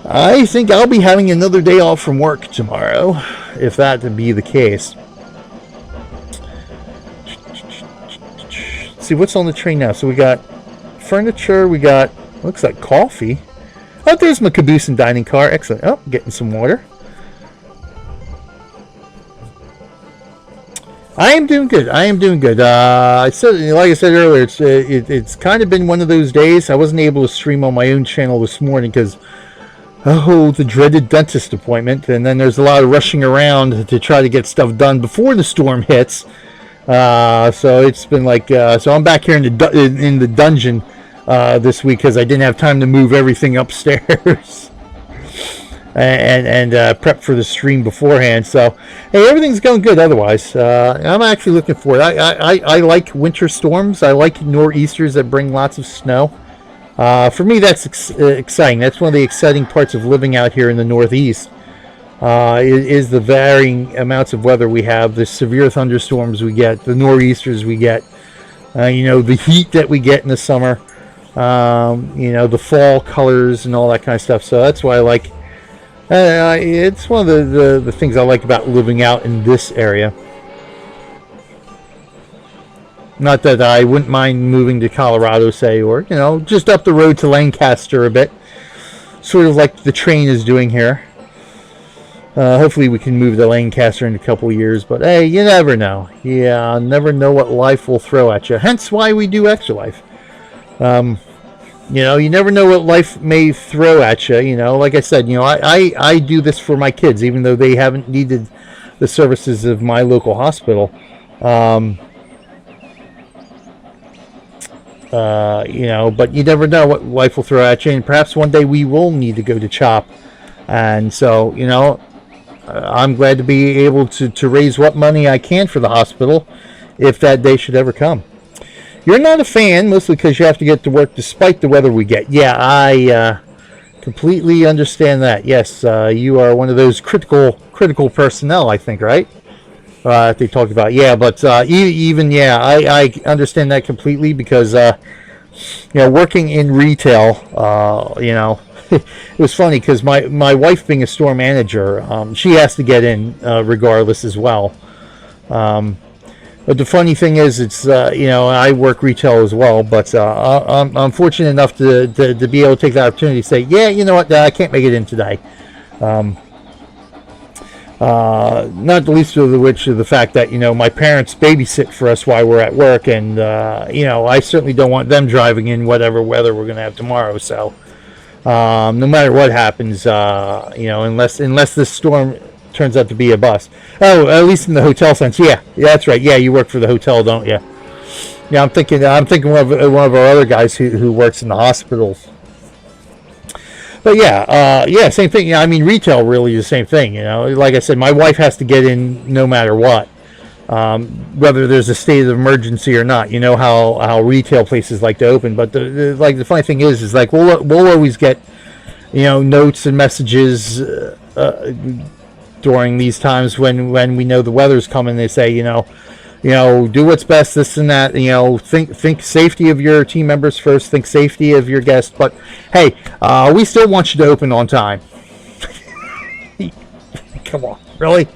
I think I'll be having another day off from work tomorrow, if that to be the case. Let's see what's on the train now. So we got furniture, we got, looks like coffee. Oh, there's my caboose and dining car. Excellent. Oh, getting some water. I am doing good. I am doing good. I said, like I said earlier, it's kind of been one of those days. I wasn't able to stream on my own channel this morning because, the dreaded dentist appointment, and then there's a lot of rushing around to try to get stuff done before the storm hits. So it's been like, so I'm back here in the dungeon this week because I didn't have time to move everything upstairs and prep for the stream beforehand. So hey, everything's going good otherwise. I'm actually looking forward. I like winter storms. I like nor'easters that bring lots of snow. For me, that's exciting. That's one of the exciting parts of living out here in the Northeast. Is the varying amounts of weather we have, the severe thunderstorms we get, the nor'easters we get, the heat that we get in the summer, the fall colors and all that kind of stuff. So that's why I like. It's one of the things I like about living out in this area. Not that I wouldn't mind moving to Colorado, say, or, just up the road to Lancaster a bit. Sort of like the train is doing here. Hopefully we can move to Lancaster in a couple of years, but hey, you never know. Yeah, never know what life will throw at you. Hence why we do Extra Life. You never know what life may throw at you. Like I said, I do this for my kids, even though they haven't needed the services of my local hospital. But you never know what life will throw at you, and perhaps one day we will need to go to CHOP. And so, I'm glad to be able to raise what money I can for the hospital if that day should ever come. You're not a fan, mostly because you have to get to work despite the weather we get. Yeah, I completely understand that. Yes, you are one of those critical personnel, I think, right? They talked about. Yeah, but I understand that completely because, working in retail, it was funny because my wife being a store manager, she has to get in regardless as well. But the funny thing is, it's I work retail as well, but I'm fortunate enough to be able to take the opportunity to say, yeah, you know what, I can't make it in today. Not the least of which of the fact that my parents babysit for us while we're at work, and I certainly don't want them driving in whatever weather we're going to have tomorrow. So no matter what happens, unless this storm turns out to be a bust. Oh, at least in the hotel sense. Yeah, that's right. Yeah, you work for the hotel, don't you? Yeah, I'm thinking one of our other guys who works in the hospitals. But yeah, same thing. Yeah, I mean, retail really is the same thing. Like I said, my wife has to get in no matter what, whether there's a state of emergency or not. You know how retail places like to open. But the funny thing is like we'll always get notes and messages during these times when we know the weather's coming. They say do what's best, this and that. Think safety of your team members first. Think safety of your guests. But hey, we still want you to open on time. Come on, really?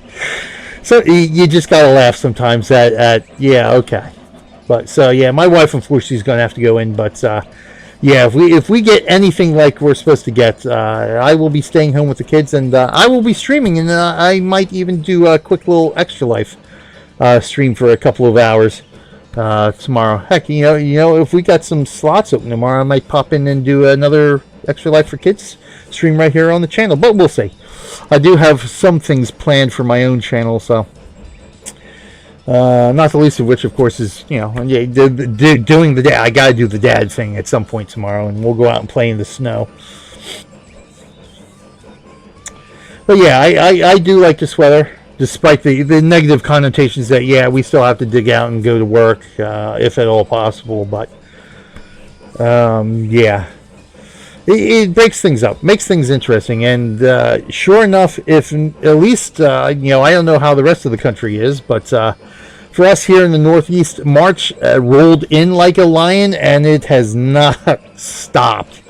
So you just gotta laugh sometimes at yeah, okay. But so yeah, my wife unfortunately is gonna have to go in. But yeah, if we get anything like we're supposed to get, I will be staying home with the kids, and I will be streaming, and I might even do a quick little Extra Life stream for a couple of hours tomorrow. Heck, if we got some slots open tomorrow, I might pop in and do another Extra Life for Kids stream right here on the channel. But we'll see. I do have some things planned for my own channel, so not the least of which, of course, is doing the dad. I gotta do the dad thing at some point tomorrow, and we'll go out and play in the snow. But yeah, I do like this weather. Despite the negative connotations that, yeah, we still have to dig out and go to work, if at all possible. But, yeah, it breaks things up, makes things interesting. And sure enough, if at least, I don't know how the rest of the country is, but for us here in the Northeast, March rolled in like a lion, and it has not stopped.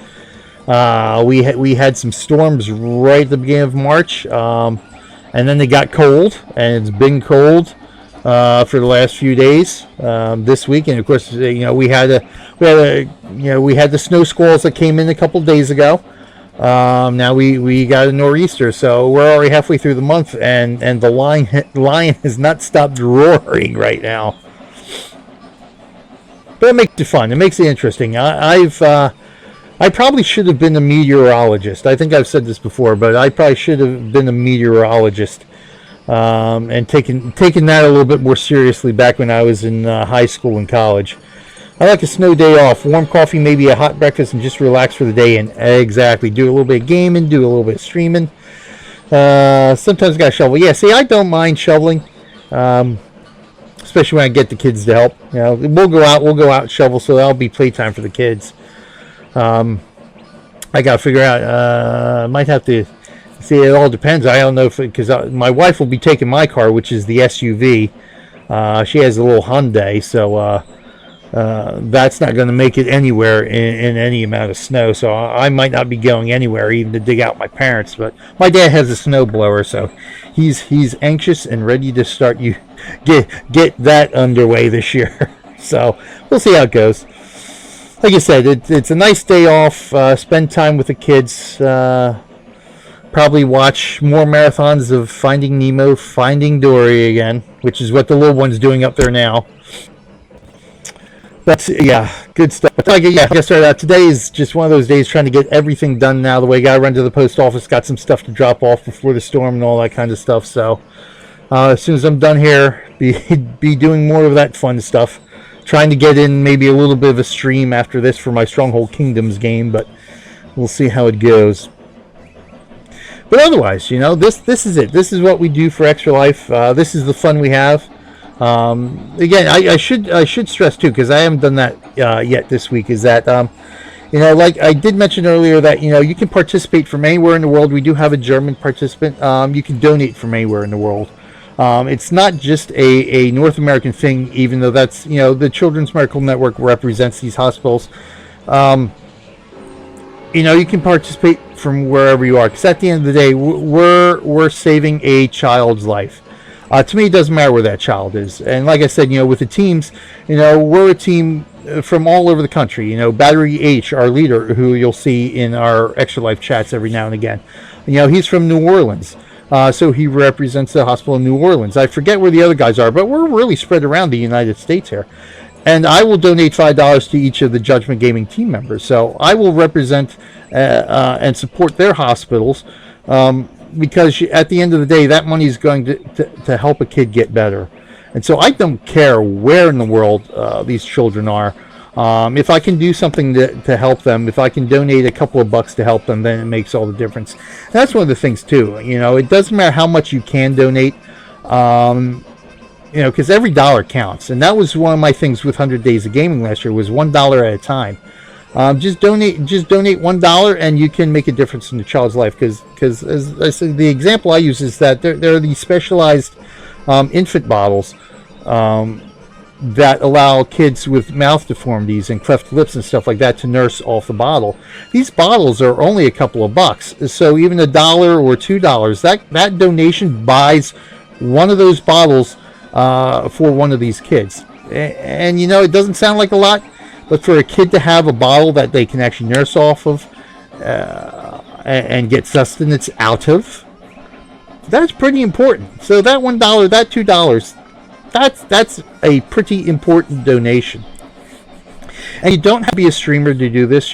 We had some storms right at the beginning of March. And then they got cold, and it's been cold for the last few days this week. And of course, we had the snow squalls that came in a couple of days ago. Now we got a nor'easter, so we're already halfway through the month, and the lion has not stopped roaring right now. But it makes it fun. It makes it interesting. I probably should have been a meteorologist. I think I've said this before, but I probably should have been a meteorologist and taken that a little bit more seriously back when I was in high school and college. I like a snow day off, warm coffee, maybe a hot breakfast, and just relax for the day. And exactly, do a little bit of gaming, do a little bit of streaming. Sometimes I got to shovel. Yeah, see, I don't mind shoveling, especially when I get the kids to help. We'll go out and shovel, so that'll be playtime for the kids. I gotta figure out. Might have to see. It all depends. I don't know because my wife will be taking my car, which is the SUV. She has a little Hyundai, so that's not going to make it anywhere in any amount of snow. So I might not be going anywhere, even to dig out my parents. But my dad has a snowblower, so he's anxious and ready to start get that underway this year. So we'll see how it goes. Like I said, it's a nice day off. Spend time with the kids. Probably watch more marathons of Finding Nemo, Finding Dory again, which is what the little one's doing up there now. But yeah, good stuff. But like I started out, today is just one of those days trying to get everything done now. The way I got to run to the post office, got some stuff to drop off before the storm and all that kind of stuff. So as soon as I'm done here, be doing more of that fun stuff. Trying to get in maybe a little bit of a stream after this for my Stronghold Kingdoms game, but we'll see how it goes. But otherwise, this is it. This is what we do for Extra Life. This is the fun we have. Again, I should stress too, because I haven't done that yet this week. Is that like I did mention earlier that you can participate from anywhere in the world. We do have a German participant. You can donate from anywhere in the world. It's not just a North American thing, even though that's, the Children's Medical Network represents these hospitals. You can participate from wherever you are, because at the end of the day, we're saving a child's life. To me, it doesn't matter where that child is. And like I said, with the teams, we're a team from all over the country. Battery H, our leader, who you'll see in our Extra Life chats every now and again. He's from New Orleans. So he represents the hospital in New Orleans. I forget where the other guys are, but we're really spread around the United States here. And I will donate $5 to each of the Judgment Gaming team members. So I will represent and support their hospitals because at the end of the day, that money is going to help a kid get better. And so I don't care where in the world these children are. If I can do something to help them, if I can donate a couple of bucks to help them, then it makes all the difference. And that's one of the things too. It doesn't matter how much you can donate, because every dollar counts. And that was one of my things with 100 Days of Gaming last year, was $1 at a time. Just donate $1, and you can make a difference in the child's life. Because as I said, the example I use is that there are these specialized infant bottles that allow kids with mouth deformities and cleft lips and stuff like that to nurse off the bottle. These bottles are only a couple of bucks, so even $1 or $2, that donation buys one of those bottles for one of these kids. And it doesn't sound like a lot, but for a kid to have a bottle that they can actually nurse off of and get sustenance out of, that's pretty important. So that $1, that $2, that's a pretty important donation. And you don't have to be a streamer to do this.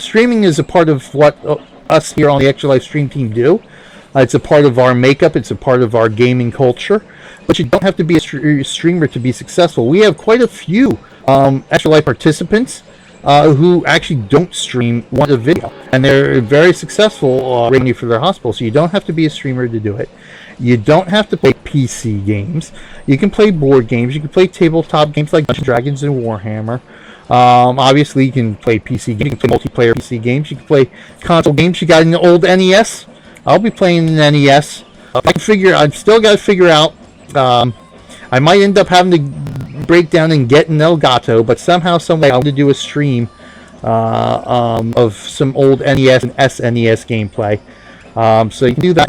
Streaming is a part of what us here on the Extra Life Stream Team do. It's a part of our makeup. It's a part of our gaming culture. But you don't have to be a streamer to be successful. We have quite a few Extra Life participants who actually don't stream one video, and they're very successful raising for their hospital. So you don't have to be a streamer to do it. You don't have to play PC games. You can play board games. You can play tabletop games like Dungeons & Dragons and Warhammer. Obviously, you can play PC games. You can play multiplayer PC games. You can play console games. You got an old NES. I'll be playing an NES. I've still got to figure out. I might end up having to break down and get an Elgato, but somehow, some way, I want to do a stream of some old NES and SNES gameplay. So you can do that.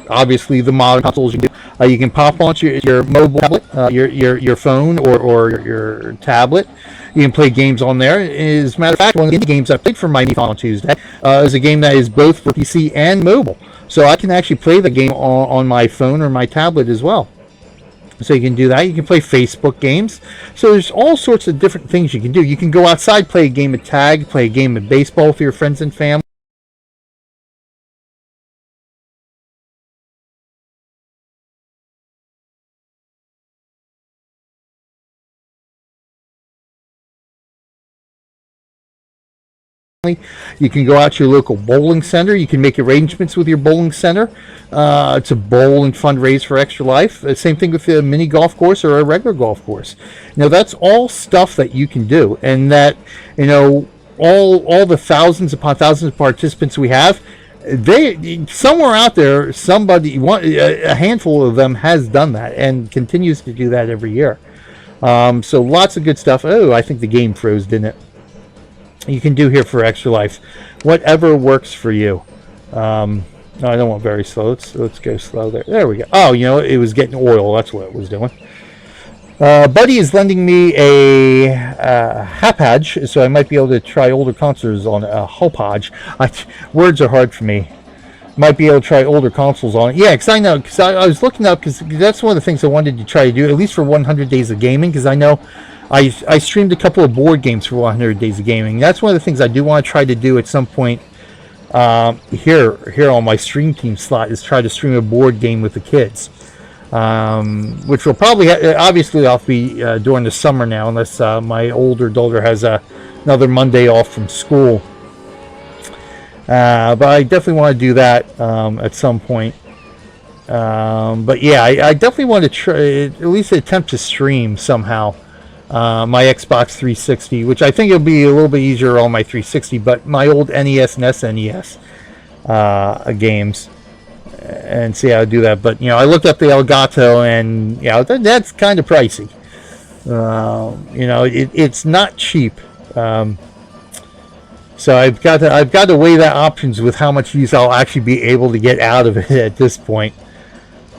Obviously the modern consoles you can do. You can pop onto your mobile tablet, your phone or your tablet. You can play games on there. As a matter of fact, one of the indie games I played for my niece on Tuesday is a game that is both for PC and mobile. So I can actually play the game on my phone or my tablet as well. So you can do that. You can play Facebook games. So there's all sorts of different things you can do. You can go outside, play a game of tag, play a game of baseball with your friends and family. You can go out to your local bowling center. You can make arrangements with your bowling center to bowl and fundraise for Extra Life. Same thing with a mini golf course or a regular golf course. That's all stuff that you can do, and that all the thousands upon thousands of participants we have, they somewhere out there, a handful of them has done that and continues to do that every year. So lots of good stuff. Oh, I think the game froze, didn't it? You can do here for Extra Life, whatever works for you. No, I don't want very slow. Let's go slow there. There we go. Oh, it was getting oil. That's what it was doing. Buddy is lending me a Hapage, so I might be able to try older consoles on a Hopage. Words are hard for me. Might be able to try older consoles on it. Yeah, because I know. Because I was looking up, because that's one of the things I wanted to try to do, at least for 100 Days of Gaming, because I know I streamed a couple of board games for 100 Days of Gaming. That's one of the things I do want to try to do at some point here on my stream team slot, is try to stream a board game with the kids. Which will probably, obviously, I'll be during the summer now, unless my older daughter has another Monday off from school. But I definitely want to do that at some point. But yeah, I definitely want to try, at least attempt to stream somehow my Xbox 360, which I think it'll be a little bit easier on my 360, but my old NES and SNES games, and see how to do that. But I looked up the Elgato, and that's kind of pricey. It's not cheap. So I've got to weigh that options with how much use I'll actually be able to get out of it at this point.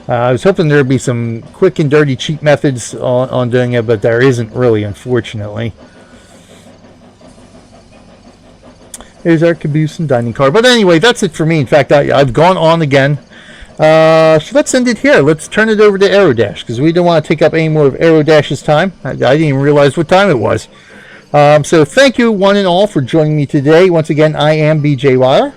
I was hoping there'd be some quick and dirty cheap methods on doing it, but there isn't really, unfortunately. There's our caboose and dining car. But anyway, that's it for me. In fact, I've gone on again. So let's end it here. Let's turn it over to Aerodash, because we don't want to take up any more of Aerodash's time. I didn't even realize what time it was. So thank you one and all for joining me today. Once again, I am BJ Wire.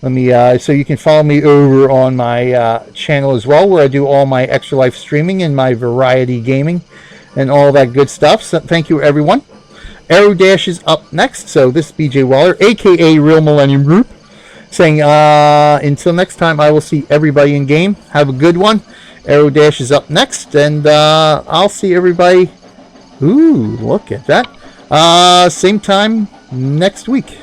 Let me so you can follow me over on my channel as well, where I do all my extra life streaming and my variety gaming and all that good stuff. So thank you, everyone. Arrow Dash is up next. So this is BJ Waller, aka Real Millennium Group, saying until next time, I will see everybody in game. Have a good one. Arrow Dash is up next, and I'll see everybody. Ooh, look at that. Same time next week.